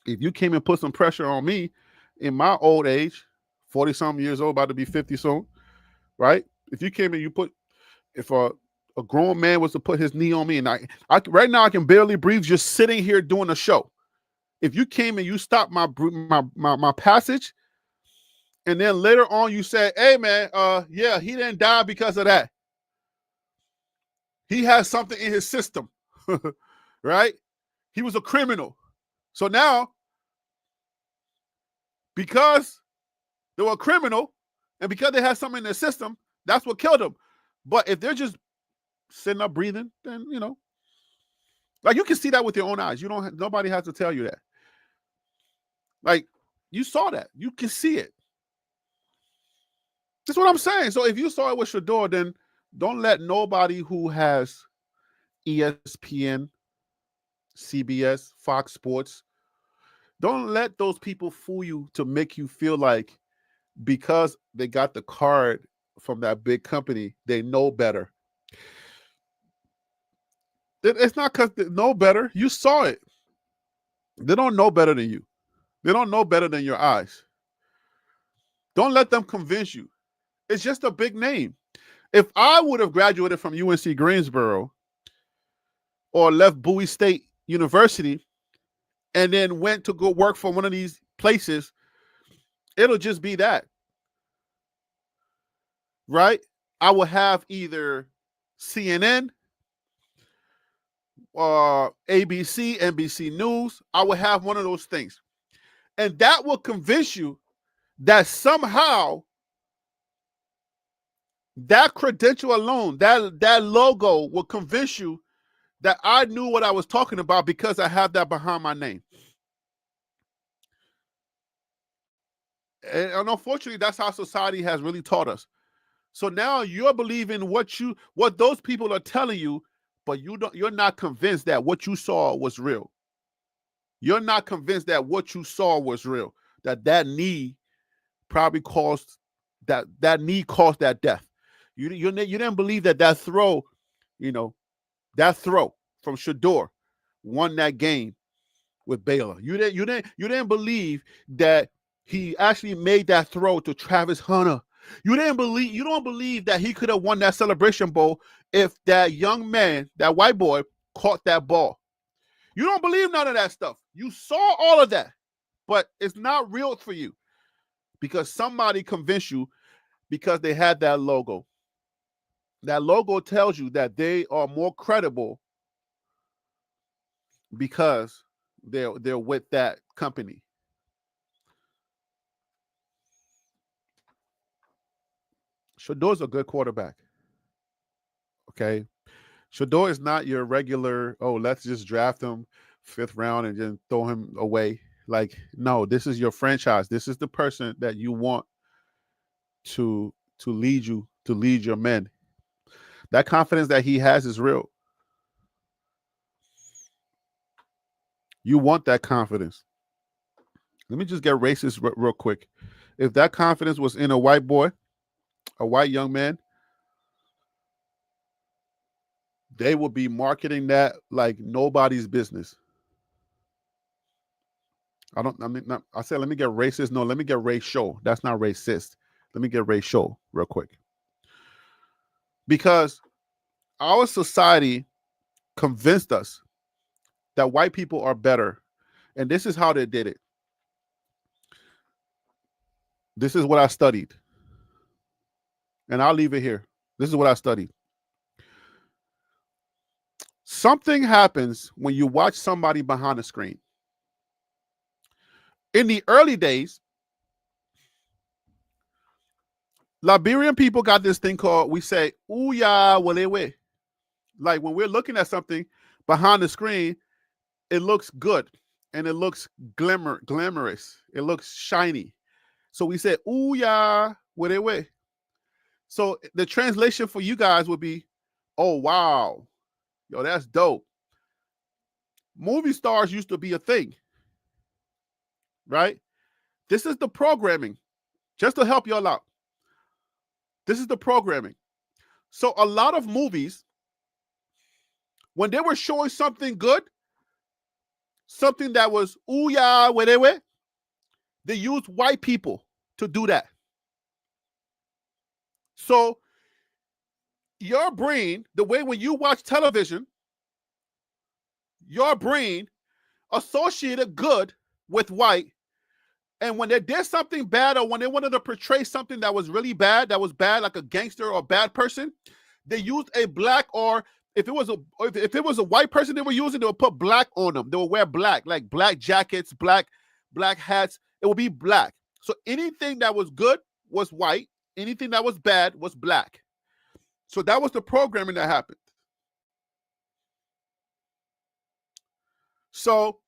if you came and put some pressure on me in my old age, 40 something years old, about to be 50 soon, right? If you came and you put, if a grown man was to put his knee on me, and I right now I can barely breathe just sitting here doing a show. If you came and you stopped my passage, and then later on you said, "Hey man, yeah, he didn't die because of that. He has something in his system," right? He was a criminal. So now, because they were a criminal, and because they had something in their system, that's what killed them. But if they're just sitting up breathing, then like, you can see that with your own eyes. You don't. Nobody has to tell you that. Like, you saw that. You can see it. That's what I'm saying. So if you saw it with Shedeur, then don't let nobody who has ESPN, CBS, Fox Sports, don't let those people fool you to make you feel like because they got the card from that big company, they know better. It's not because they know better. You saw it. They don't know better than you. They don't know better than your eyes. Don't let them convince you. It's just a big name. If I would have graduated from UNC Greensboro or left Bowie State University and then went to go work for one of these places, it'll just be that, right? I will have either CNN, ABC, NBC News. I will have one of those things. And that will convince you that somehow that credential alone, that logo will convince you that I knew what I was talking about because I have that behind my name. And unfortunately, that's how society has really taught us. So now you're believing what those people are telling you, but you're not convinced that what you saw was real. You're not convinced that what you saw was real. That knee probably caused that knee caused that death. You didn't believe that throw, that throw from Shedeur won that game with Baylor. You didn't believe that he actually made that throw to Travis Hunter. You don't believe that he could have won that Celebration Bowl if that young man, that white boy, caught that ball. You don't believe none of that stuff. You saw all of that, but it's not real for you because somebody convinced you because they had that logo. That logo tells you that they are more credible because they're with that company. Shadeur's a good quarterback. Okay. Shedeur is not your regular, oh, let's just draft him 5th round and then throw him away. Like, no, this is your franchise. This is the person that you want to lead you, to lead your men. That confidence that he has is real. You want that confidence. Let me just get racist real quick. If that confidence was in a white boy, a white young man, they would be marketing that like nobody's business. I said, let me get racist. No, let me get racial. That's not racist. Let me get racial real quick. Because our society convinced us that white people are better. And this is how they did it. This is what I studied. And I'll leave it here. This is what I studied. Something happens when you watch somebody behind the screen. In the early days, Liberian people got this thing called, we say, "Uya walewe." Like when we're looking at something behind the screen, it looks good and it looks glamorous. It looks shiny. So we say, "Uya walewe." So the translation for you guys would be, "Oh, wow. Yo, that's dope." Movie stars used to be a thing, right? This is the programming, just to help y'all out. This is the programming. So a lot of movies, when they were showing something good, something that was ooh-yah, whatever, they used white people to do that. So your brain, the way when you watch television, your brain associated good with white. And when they did something bad, or when they wanted to portray something that was really bad, that was bad, like a gangster or a bad person, they used a black, or if it was a white person they were using, they would put black on them. They would wear black, like black jackets, black hats. It would be black. So anything that was good was white. Anything that was bad was black. So that was the programming that happened. So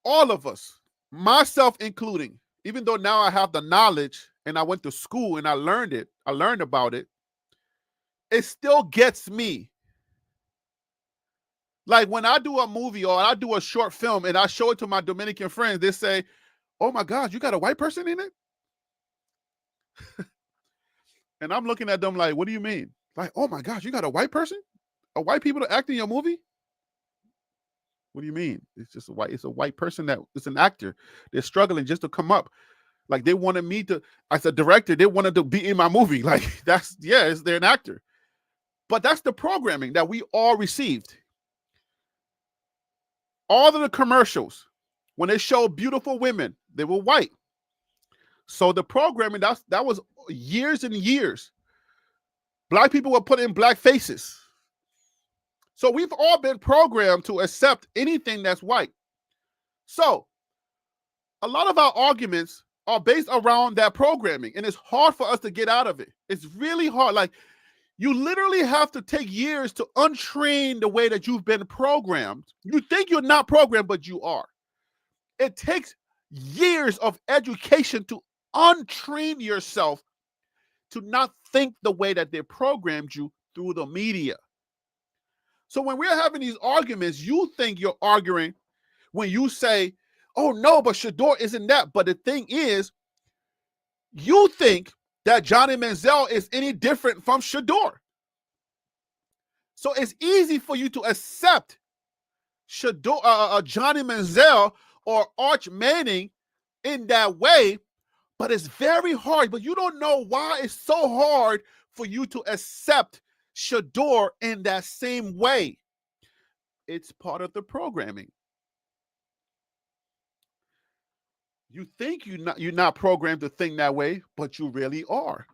all of us, myself including, even though now I have the knowledge and I went to school and I learned about it, it still gets me. Like when I do a movie or I do a short film and I show it to my Dominican friends, they say, "Oh my God, you got a white person in it?" And I'm looking at them like, "What do you mean?" Like, "Oh my gosh, you got a white person? A white people to act in your movie?" What do you mean? It's just it's a white person that it's an actor. They're struggling just to come up. Like they wanted me to, as a director, they wanted to be in my movie. Like they're an actor. But that's the programming that we all received. All of the commercials, when they show beautiful women, they were white. So the programming, that was years and years. Black people were put in black faces. So we've all been programmed to accept anything that's white. So a lot of our arguments are based around that programming, and it's hard for us to get out of it. It's really hard. Like you literally have to take years to untrain the way that you've been programmed. You think you're not programmed, but you are. It takes years of education to untrain yourself to not think the way that they programmed you through the media. So when we're having these arguments, you think you're arguing when you say, "Oh no, but Shedeur isn't that." But the thing is, you think that Johnny Manziel is any different from Shedeur. So it's easy for you to accept Shedeur, Johnny Manziel or Arch Manning in that way, but it's very hard. But you don't know why it's so hard for you to accept Shedeur in that same way. It's part of the programming. You think you're not programmed to think that way, but you really are.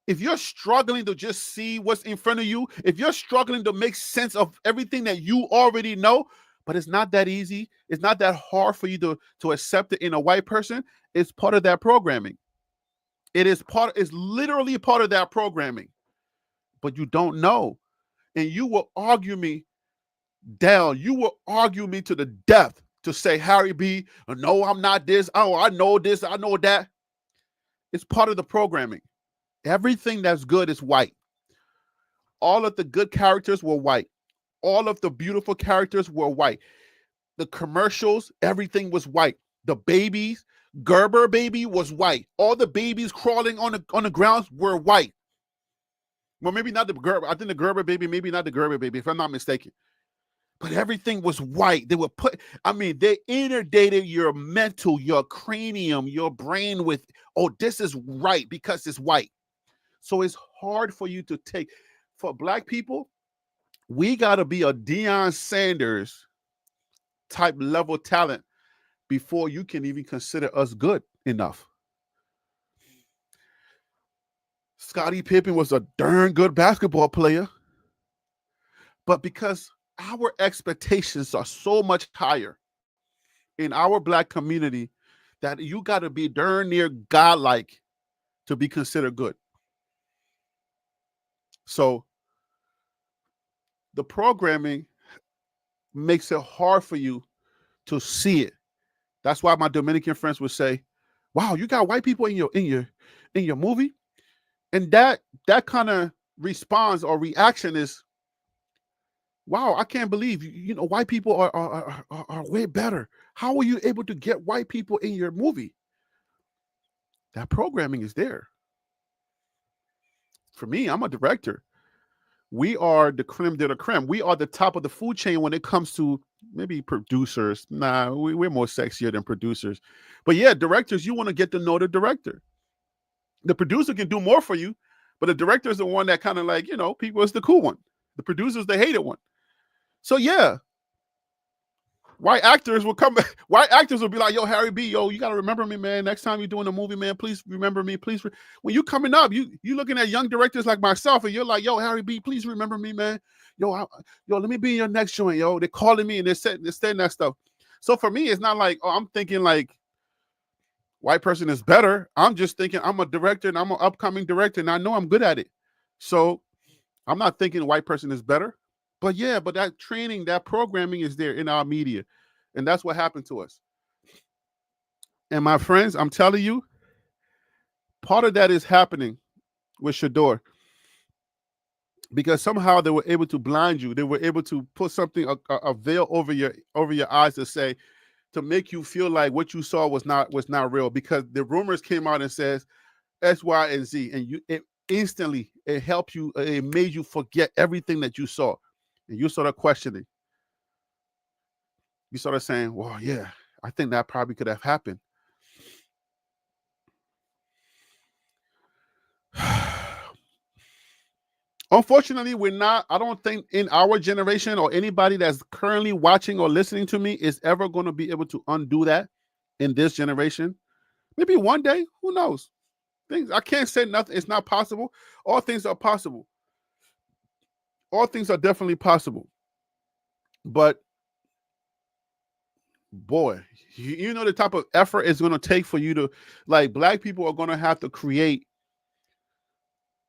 If you're struggling to just see what's in front of you, if you're struggling to make sense of everything that you already know, but it's not that easy, it's not that hard for you to accept it in a white person, it's part of that programming. It's literally part of that programming. But you don't know. And you will argue me down. You will argue me to the death to say Harry B, no, I'm not this. Oh, I know this. I know that. It's part of the programming. Everything that's good is white. All of the good characters were white. All of the beautiful characters were white. The commercials, everything was white. The babies, Gerber baby was white. All the babies crawling on the grounds were white. Well, maybe not the Gerber. I think the Gerber baby, maybe not the Gerber baby, if I'm not mistaken. But everything was white. They would they inundated your mental, your cranium, your brain with, oh, this is right because it's white. So it's hard for you to take. For Black people, we got to be a Deion Sanders type level talent before you can even consider us good enough. Scottie Pippen was a darn good basketball player, but because our expectations are so much higher in our Black community that you got to be darn near godlike to be considered good. So the programming makes it hard for you to see it. That's why my Dominican friends would say, "Wow, you got white people in your movie," and that kind of response or reaction is, "Wow, I can't believe white people are way better. How are you able to get white people in your movie?" That programming is there. For me, I'm a director. We are the creme de la creme. We are the top of the food chain when it comes to maybe producers. Nah, we're more sexier than producers. But yeah, directors, you want to get to know the director. The producer can do more for you, but the director is the one that kind of like, people is the cool one. The producer's the hated one. So yeah, white actors will come back. White actors will be like, yo, Harry B, yo, you got to remember me, man. Next time you're doing a movie, man, please remember me. Please. When you coming up, you looking at young directors like myself, and you're like, yo, Harry B, please remember me, man. Yo, let me be in your next joint, yo. They're calling me and they're saying that stuff. So for me, it's not like, oh, I'm thinking like white person is better. I'm just thinking I'm a director and I'm an upcoming director and I know I'm good at it. So I'm not thinking white person is better. But yeah, but that training, that programming is there in our media. And that's what happened to us. And my friends, I'm telling you, part of that is happening with Shedeur. Because somehow they were able to blind you. They were able to put something, a veil over your eyes to make you feel like what you saw was not real. Because the rumors came out and says X, Y, and Z. And it instantly, it helped you, it made you forget everything that you saw. And you started questioning. You started saying, well, yeah, I think that probably could have happened. Unfortunately, I don't think in our generation or anybody that's currently watching or listening to me is ever going to be able to undo that in this generation. Maybe one day, who knows? I can't say nothing. It's not possible. All things are possible. All things are definitely possible. But boy, you know the type of effort it's going to take for you to, like, Black people are going to have to create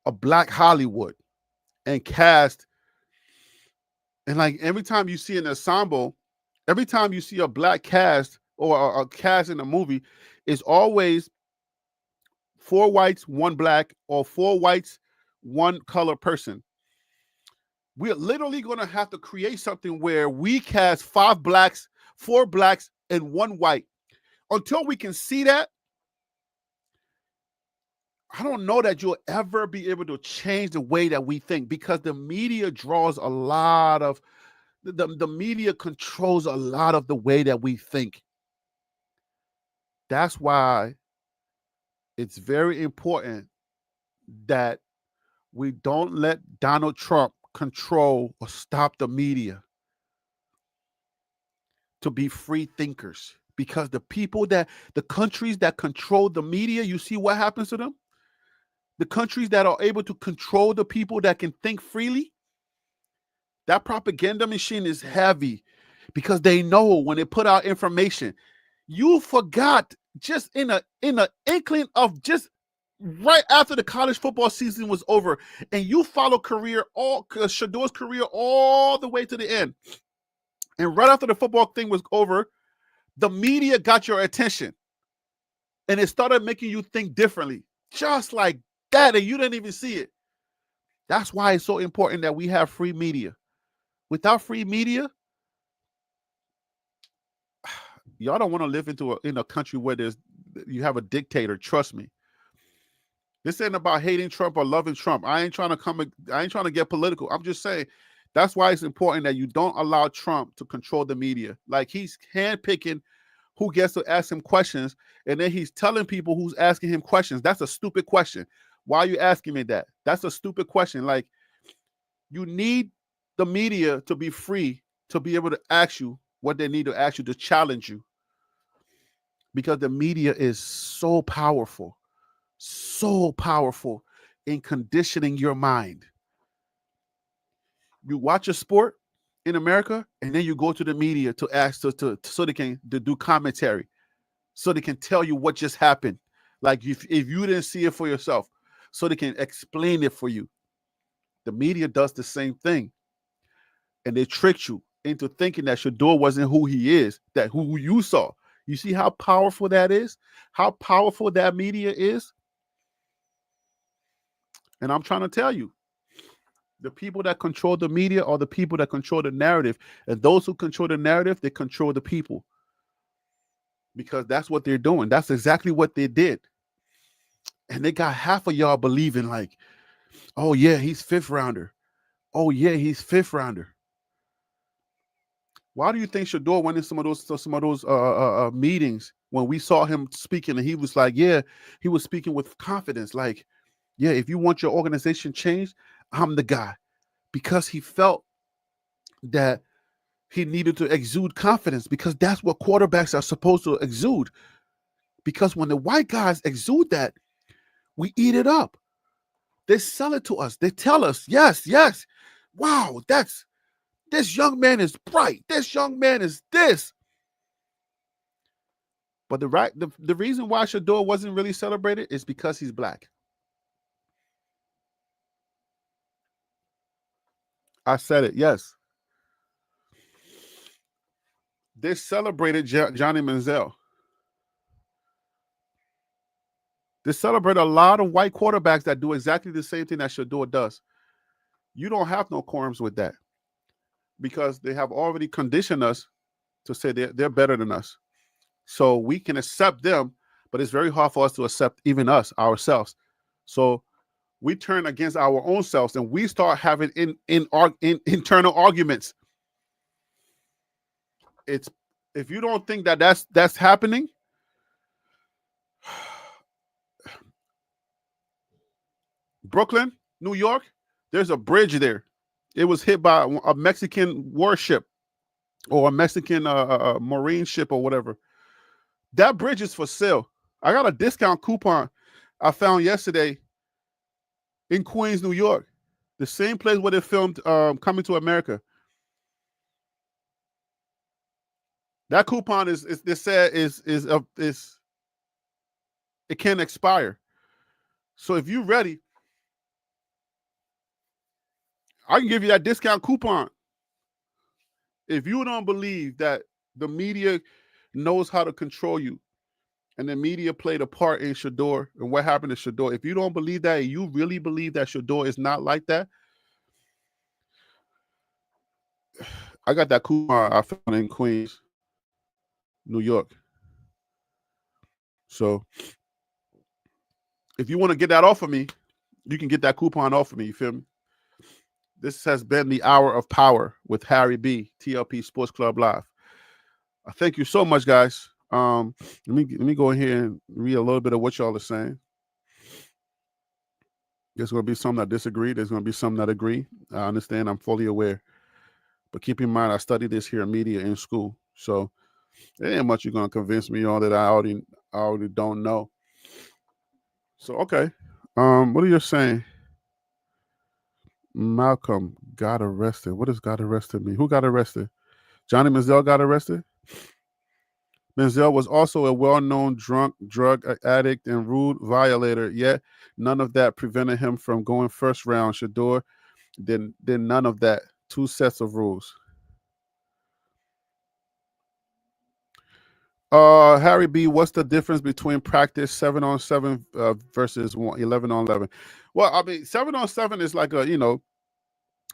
a Black Hollywood and cast. And like every time you see an ensemble, every time you see a Black cast or a cast in a movie, it's always 4 whites, 1 Black, or 4 whites, 1 color person. We're literally going to have to create something where we cast 5 Blacks, 4 Blacks, and 1 white. Until we can see that, I don't know that you'll ever be able to change the way that we think, because the media draws a lot of, the media controls a lot of the way that we think. That's why it's very important that we don't let Donald Trump control or stop the media to be free thinkers. Because the countries that control the media, you see what happens to them? The countries that are able to control the people that can think freely, that propaganda machine is heavy, because they know when they put out information, you forgot just in a inkling of just right after the college football season was over, and you follow Shadeur's career all the way to the end. And right after the football thing was over, The media got your attention, and it started making you think differently, just like that, and you didn't even see it. That's why it's so important that we have free media. Without free media, y'all don't want to live in a country where you have a dictator. Trust me. This ain't about hating Trump or loving Trump. I ain't trying to get political. I'm just saying that's why it's important that you don't allow Trump to control the media. Like, he's handpicking who gets to ask him questions, and then he's telling people who's asking him questions. That's a stupid question. Why are you asking me that? That's a stupid question. Like, you need the media to be free to be able to ask you what they need to ask you, to challenge you, because the media is so powerful in conditioning your mind. You watch a sport in America, and then you go to the media to ask so they can do commentary, so they can tell you what just happened. Like, if you didn't see it for yourself, so they can explain it for you. The media does the same thing, and they tricked you into thinking that Shedeur wasn't who he is, that who you saw. You see how powerful that is? How powerful that media is? And I'm trying to tell you, the people that control the media are the people that control the narrative. And those who control the narrative, they control the people. Because that's what they're doing. That's exactly what they did. And they got half of y'all believing like, oh yeah, he's fifth rounder. Oh yeah, he's fifth rounder. Why do you think Shedeur went in some of those meetings when we saw him speaking, and he was like, yeah, he was speaking with confidence, like, yeah, if you want your organization changed, I'm the guy, because he felt that he needed to exude confidence, because that's what quarterbacks are supposed to exude. Because when the white guys exude that, we eat it up. They sell it to us. They tell us, yes, yes, wow, this young man is bright. This young man is this. But the reason why Shedeur wasn't really celebrated is because he's black. I said it, yes. They celebrated Johnny Manziel. They celebrate a lot of white quarterbacks that do exactly the same thing that Shedeur does. You don't have no quorums with that, because they have already conditioned us to say they're better than us. So we can accept them, but it's very hard for us to accept even ourselves. So we turn against our own selves, and we start having internal arguments. It's If you don't think that that's happening, Brooklyn, New York, there's a bridge there. It was hit by a Mexican warship, or a Mexican marine ship, or whatever. That bridge is for sale. I got a discount coupon I found yesterday in Queens, New York, the same place where they filmed Coming to America. That coupon is they said is it can't expire. So if you're ready, I can give you that discount coupon. If you don't believe that the media knows how to control you, and the media played a part in Shedeur and what happened to Shedeur, if you don't believe that, and you really believe that Shedeur is not like that, I got that coupon I found in Queens, New York. So if you want to get that off of me, you can get that coupon off of me. You feel me? This has been the Hour of Power with Harry B, TLP Sports Club Live. Thank you so much, guys. Let me go in here and read a little bit of what y'all are saying. There's going to be some that disagree. There's going to be some that agree. I understand. I'm fully aware. But keep in mind, I studied this here in media in school. So there ain't much you're going to convince me on that I already don't know. So, okay. What are you saying? Malcolm got arrested. What does got arrested mean? Who got arrested? Johnny Manziel got arrested? Manziel was also a well-known drunk, drug addict, and rude violator, yet none of that prevented him from going first round. Shedeur did none of that. Two sets of rules. Harry B, what's the difference between practice 7-on-7 versus 11-on-11? Well, I mean, 7-on-7 is like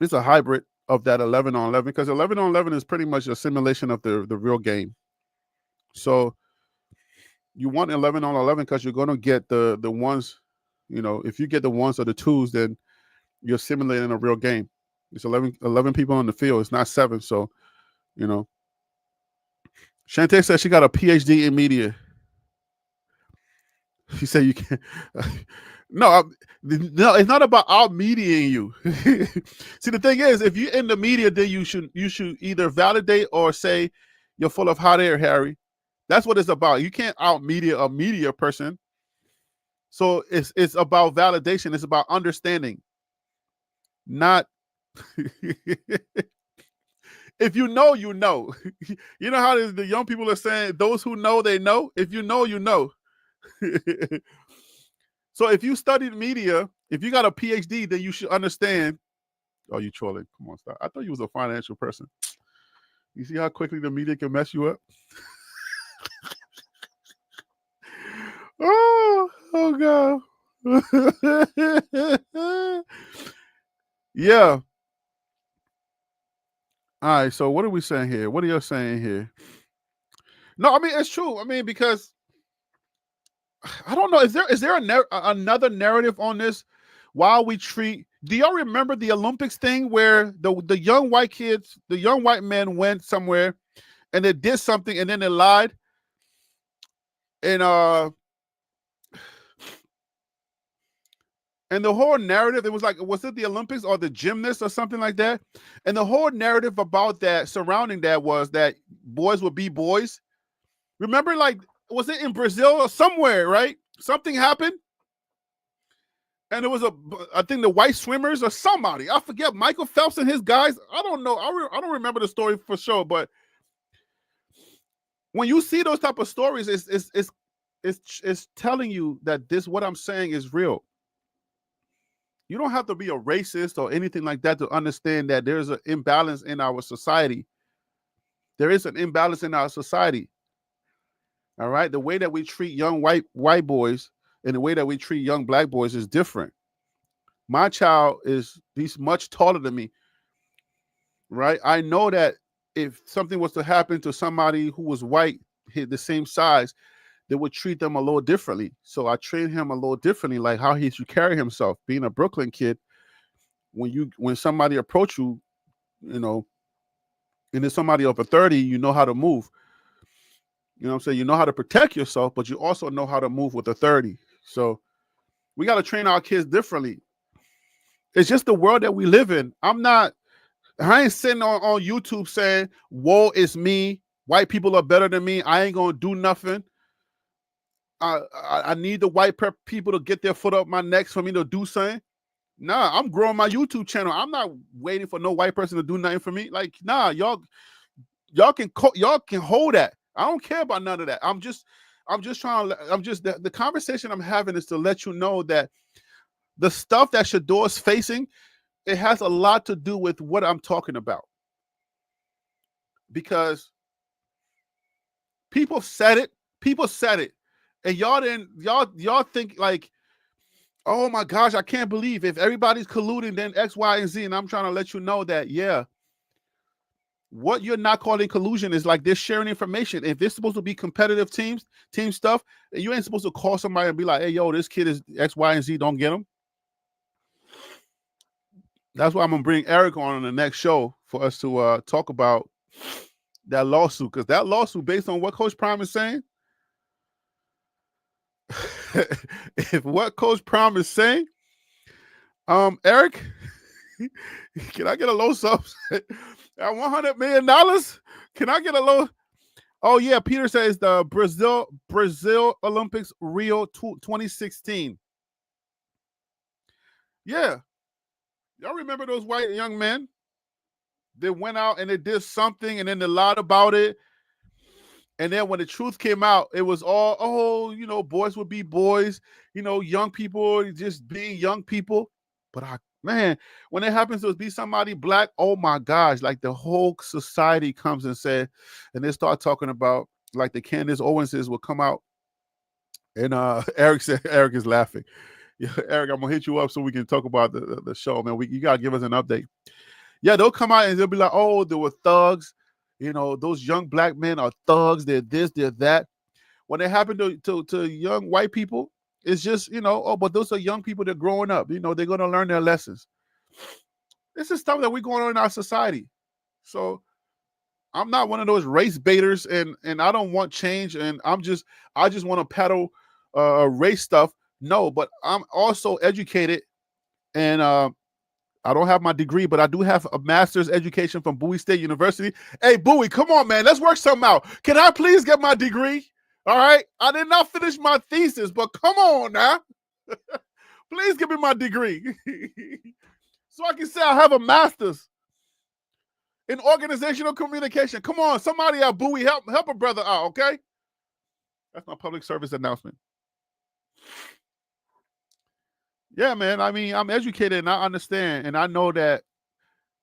it's a hybrid of that 11-on-11 because 11-on-11 is pretty much a simulation of the real game. So you want 11-on-11 because you're going to get the ones, if you get the ones or the twos, then you're simulating a real game. It's 11 people on the field. It's not 7. So, Shantae said she got a PhD in media. She said you can't. No, it's not about out mediating you. See, the thing is, if you're in the media, then you should either validate or say you're full of hot air, Harry. That's what it's about. You can't out media a media person. So it's about validation. It's about understanding, not. If you know, you know. You know how the young people are saying, those who know, they know. If you know, you know. So if you studied media, if you got a PhD, then you should understand. Oh, you trolling. Come on, stop. I thought you was a financial person. You see how quickly the media can mess you up? Oh God. Yeah. All right, so what are we saying here? What are you saying here? No, I mean, it's true. I mean, because I don't know. Is there another narrative on this? While we treat, do y'all remember the Olympics thing where the young white kids, the young white men went somewhere and they did something and then they lied? And the whole narrative, it was like, was it the Olympics or the gymnasts or something like that? And the whole narrative about that, surrounding that, was that boys would be boys. Remember, like, was it in Brazil or somewhere, right? Something happened. And it was I think the white swimmers or somebody, I forget, Michael Phelps and his guys. I don't know. I don't remember the story for sure. But when you see those type of stories, it's telling you that what I'm saying is real. You don't have to be a racist or anything like that to understand that there's an imbalance in our society. There is an imbalance in our society. All right. The way that we treat young white boys and the way that we treat young black boys is different. My child he's much taller than me. Right. I know that if something was to happen to somebody who was white, the same size, they would treat them a little differently. So I train him a little differently, like how he should carry himself. Being a Brooklyn kid, when somebody approach you, and there's somebody over 30, you know how to move. You know what I'm saying? You know how to protect yourself, but you also know how to move with a 30. So we got to train our kids differently. It's just the world that we live in. I ain't sitting on YouTube saying, woe is me. White people are better than me. I ain't going to do nothing. I need the white people to get their foot up my neck for me to do something. Nah, I'm growing my YouTube channel. I'm not waiting for no white person to do nothing for me. Like, nah, y'all can hold that. I don't care about none of that. The conversation I'm having is to let you know that the stuff that Shedeur's facing, it has a lot to do with what I'm talking about. Because people said it. And y'all think like, oh my gosh, I can't believe if everybody's colluding, then X, Y, and Z. And I'm trying to let you know that, yeah, what you're not calling collusion is like they're sharing information. If it's supposed to be competitive team stuff, you ain't supposed to call somebody and be like, hey, yo, this kid is X, Y, and Z, don't get him. That's why I'm going to bring Eric on the next show for us to talk about that lawsuit. Because that lawsuit, based on what Coach Prime is saying, if what Coach Prime is saying, Eric, can I get a low sub at $100 million? Can I get a low? Oh yeah, Peter says the Brazil Olympics Rio 2016. Yeah, y'all remember those white young men? They went out and they did something, and then they lied about it. And then when the truth came out, it was all, boys would be boys, young people just being young people. But man, when it happens to be somebody black, oh my gosh, like the whole society comes and they start talking about like the Candace Owenses will come out. And Eric said, Eric is laughing. Yeah, Eric, I'm gonna hit you up so we can talk about the show, man. You gotta give us an update. Yeah, they'll come out and they'll be like, oh, there were thugs. Those young black men are thugs. They're this, they're that. When it happened to young white people, it's just, oh, but those are young people that are growing up. They're going to learn their lessons. This is stuff that we're going on in our society. So I'm not one of those race baiters, and I don't want change, and I just want to peddle race stuff. No, but I'm also educated, and I don't have my degree, but I do have a master's education from Bowie State University. Hey, Bowie, come on, man. Let's work something out. Can I please get my degree? All right. I did not finish my thesis, but come on now. Please give me my degree. So I can say I have a master's in organizational communication. Come on, somebody at Bowie, help a brother out, okay? That's my public service announcement. Yeah, man. I mean, I'm educated and I understand. And I know that,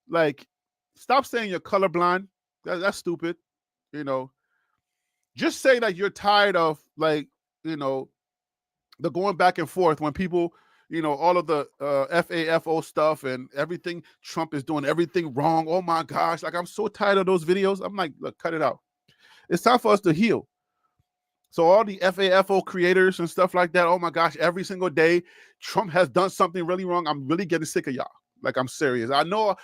like, stop saying you're colorblind. That's stupid. Just say that you're tired of, like, the going back and forth when people, all of the FAFO stuff and everything. Trump is doing everything wrong. Oh my gosh. Like, I'm so tired of those videos. I'm like, look, cut it out. It's time for us to heal. So all the FAFO creators and stuff like that, oh my gosh, every single day, Trump has done something really wrong. I'm really getting sick of y'all. Like, I'm serious. I know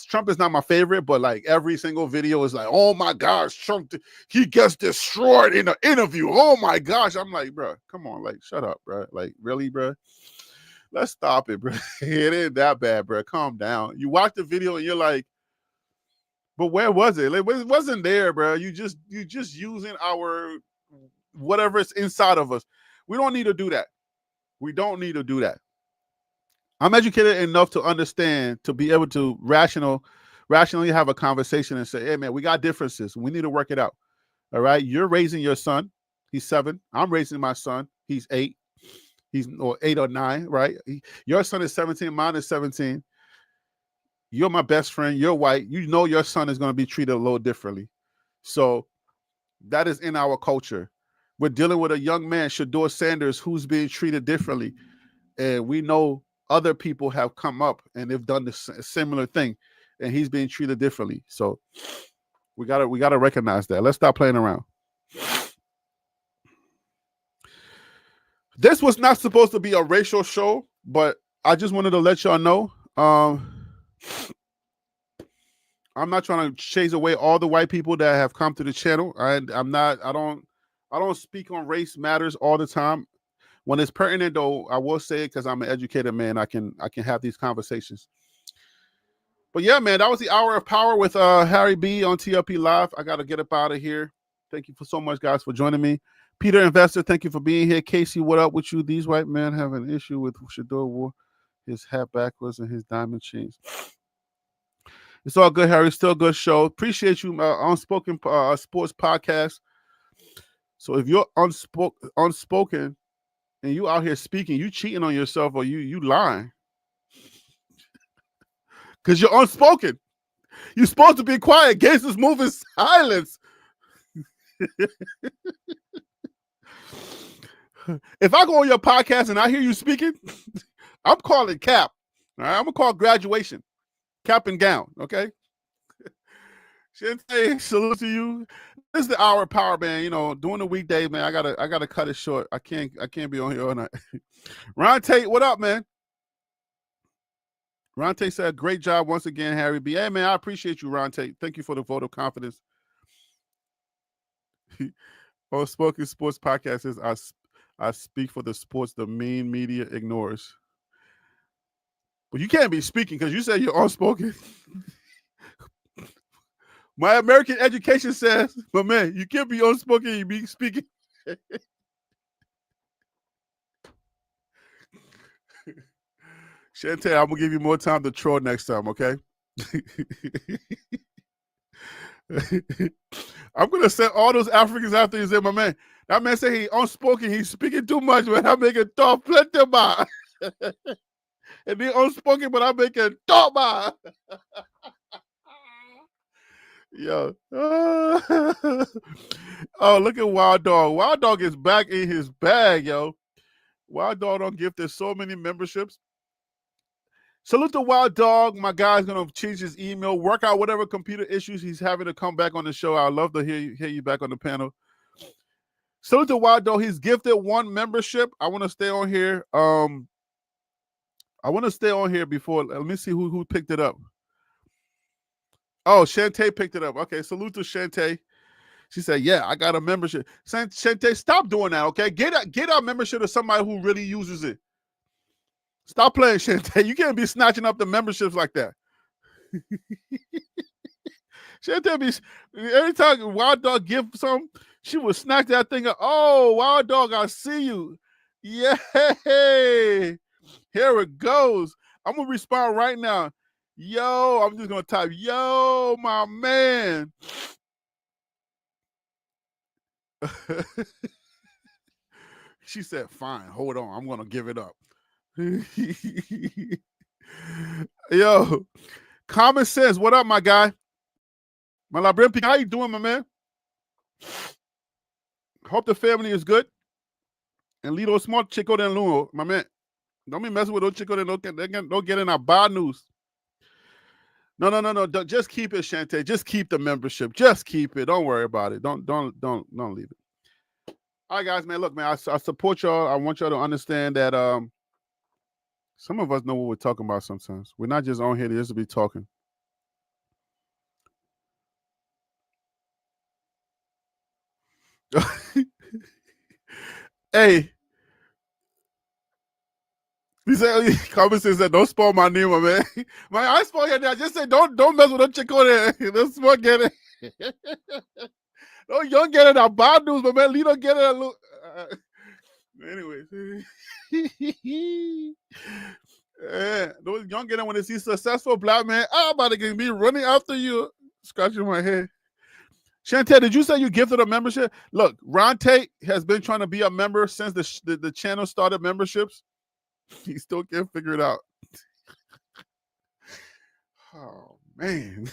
Trump is not my favorite, but like every single video is like, oh my gosh, Trump, he gets destroyed in an interview. Oh my gosh. I'm like, bro, come on, like, shut up, bro. Like, really, bro? Let's stop it, bro. It ain't that bad, bro. Calm down. You watch the video and you're like, but where was it? Like, it wasn't there, bro. You just using our whatever is inside of us. We don't need to do that. We don't need to do that. I'm educated enough to understand, to be able to rationally have a conversation and say, hey, man, we got differences. We need to work it out. All right. You're raising your son. He's 7. I'm raising my son. He's 8. He's 8 or 9, right? Your son is 17. Mine is 17. You're my best friend. You're white. Your son is going to be treated a little differently. So that is in our culture. We're dealing with a young man, Shedeur Sanders, who's being treated differently. And we know other people have come up and they've done the similar thing, and he's being treated differently. So we gotta recognize that. Let's stop playing around. This was not supposed to be a racial show, but I just wanted to let y'all know. I'm not trying to chase away all the white people that have come to the channel. I don't speak on race matters all the time. When it's pertinent, though, I will say it because I'm an educated man. I can have these conversations. But yeah, man, that was the Hour of Power with Harry B on TLP Live. I got to get up out of here. Thank you so much, guys, for joining me. Peter Investor, thank you for being here. Casey, what up with you? These white men have an issue with Shedeur wore his hat backwards and his diamond chains. It's all good, Harry. Still a good show. Appreciate you, Unspoken Sports Podcast. So if you're unspoken and you out here speaking, you cheating on yourself or you lying. Because you're unspoken. You're supposed to be quiet. Gangsters move in silence. If I go on your podcast and I hear you speaking, I'm calling cap. All right, I'm gonna call graduation, cap and gown. Okay. Shente, salute to you. This is the Hour of Power, man. During the weekday, man, I gotta cut it short. I can't be on here all night. Ron Tate, what up, man? Ron Tate said, great job once again, Harry B. Hey, man, I appreciate you, Ron Tate. Thank you for the vote of confidence. Unspoken Sports Podcast says, I speak for the sports the main media ignores. But you can't be speaking because you said you're unspoken. My American education says, but man, you can't be unspoken, you be speaking. Shante, I'm gonna give you more time to troll next time, okay? I'm gonna send all those Africans after you. Say, my man, that man say he unspoken, he's speaking too much, but I'm making talk plenty about. And he unspoken, but I'm making talk about. Yo. Oh, look at Wild Dog. Wild Dog is back in his bag, yo. Wild Dog don't gifted so many memberships. Salute to Wild Dog. My guy's gonna change his email, work out whatever computer issues he's having to come back on the show. I'd love to hear you back on the panel. Salute to Wild Dog. He's gifted 1 membership. I want to stay on here. I want to stay on here before. Let me see who picked it up. Oh, Shantae picked it up. Okay, salute to Shantae. She said, "Yeah, I got a membership." Shantae, stop doing that. Okay, get our membership to somebody who really uses it. Stop playing, Shantae. You can't be snatching up the memberships like that. Shantae be every time Wild Dog give some, she would snatch that thing up. Oh, Wild Dog, I see you. Yay! Here it goes. I'm gonna respond right now. Yo, I'm just gonna type, yo, my man. She said, fine, hold on. I'm gonna give it up. Yo, Common Sense, what up, my guy? My Librarian, how you doing, my man? Hope the family is good. And leave those small Chico and Luno, my man. Don't be messing with those Chico. Don't get in our bad news. No. Just keep it, Shantae. Just keep the membership. Just keep it. Don't worry about it. Don't leave it. All right, guys, man. Look, man, I support y'all. I want y'all to understand that some of us know what we're talking about sometimes. We're not just on here just to be talking. Hey. He said, Conversation said, don't spoil my name, my man. Man, I spoil your name. I just said, don't mess with that chick on there. Don't spoil get it. Don't get it that bad news, my man. Lee don't get it. Anyways. Yeah, those young get it when they see successful black man. I'm about to get me running after you. Scratching my head. Shantae, did you say you gifted a membership? Look, Ron Tate has been trying to be a member since the channel started memberships. He still can't figure it out. Oh, man.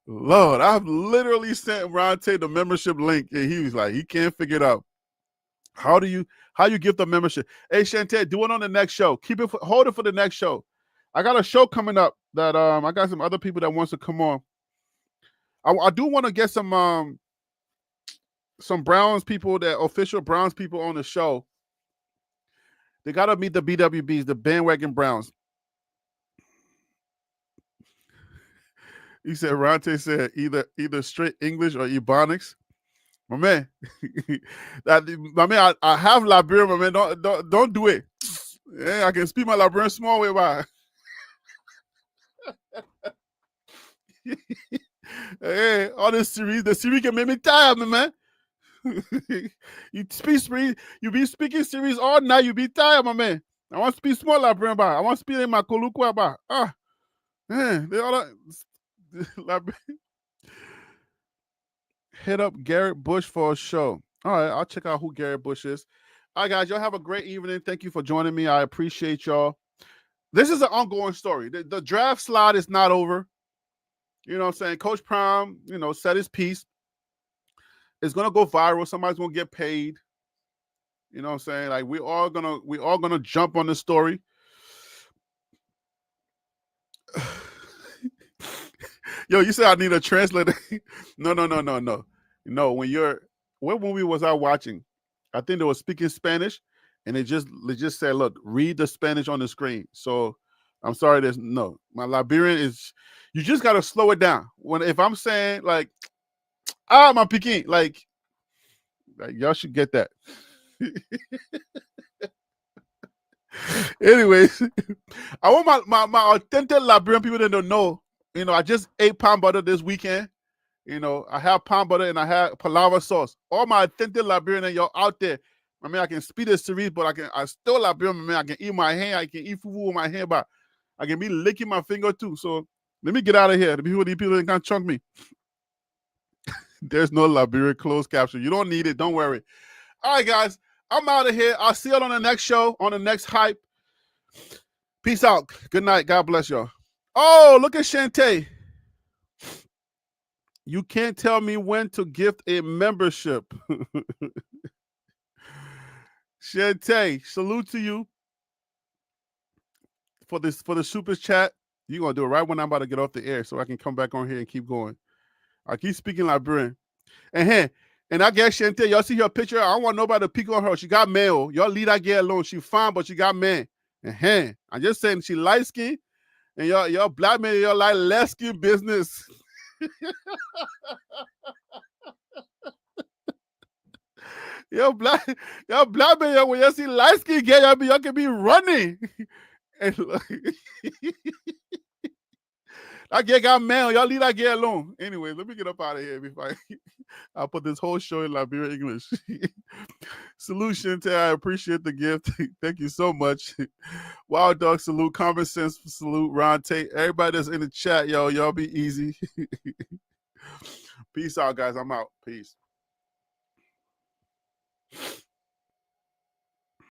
Lord, I've literally sent Ron Tate the membership link, and he was like, he can't figure it out. How you give the membership? Hey, Shantae, do it on the next show. Hold it for the next show. I got a show coming up that I got some other people that wants to come on. I do want to get some Browns people, that official Browns people on the show. They got to meet the BWBs, the bandwagon Browns. He said, Ronte said, either straight English or Ebonics. My man, I have Liberian, my man. Don't do it. Yeah, I can speak my Liberian small way by. Hey, all this series, the series can make me tired, my man. You be speaking series all night, you be tired, my man. I want to speak small Liberian by. I want to speak in my Kolukwa by. Man, they all hit up Garrett Bush for a show. All right, I'll check out who Garrett Bush is. All right, guys, y'all have a great evening. Thank you for joining me. I appreciate y'all. This is an ongoing story. The draft slide is not over. You know what I'm saying? Coach Prime, said his piece. It's gonna go viral. Somebody's gonna get paid. You know what I'm saying? Like we all gonna jump on the story. Yo, you said I need a translator. No. No, what movie was I watching? I think they were speaking Spanish, and they just said, look, read the Spanish on the screen. So I'm sorry, my Liberian is, you just gotta slow it down. If I'm saying like, my Peking, like y'all should get that. Anyways, I want my authentic Liberian people that don't know. I just ate palm butter this weekend. I have palm butter and I have palava sauce. All my authentic Liberian and y'all out there. I mean, I can speak the series, but I still Liberian, man. I can eat my hand. I can eat fufu with my hand, but I can be licking my finger too. So let me get out of here. These people can't chunk me. There's no Liberian closed caption. You don't need it. Don't worry. All right, guys. I'm out of here. I'll see you on the next show, on the next hype. Peace out. Good night. God bless y'all. Oh, look at Shantae. You can't tell me when to gift a membership. Shante, salute to you for the super chat. You're gonna do it right when I'm about to get off the air so I can come back on here and keep going. I keep speaking Liberian. And hey, and I guess Shante, y'all see her picture. I don't want nobody to peek on her. She got mail. Y'all leave that girl alone. She fine, but she got man. And hey, I'm just saying she light skin. And y'all black men, y'all like less skin business. y'all black men, when you see light skin girl, y'all can be running. And look, that girl got mail. Y'all leave that girl alone. Anyway, let me get up out of here before I'll put this whole show in Liberian English. Salute, Shante. I appreciate the gift. Thank you so much. Wild Dog salute. Common Sense salute. Ron Tate. Everybody that's in the chat, y'all be easy. Peace out, guys. I'm out. Peace.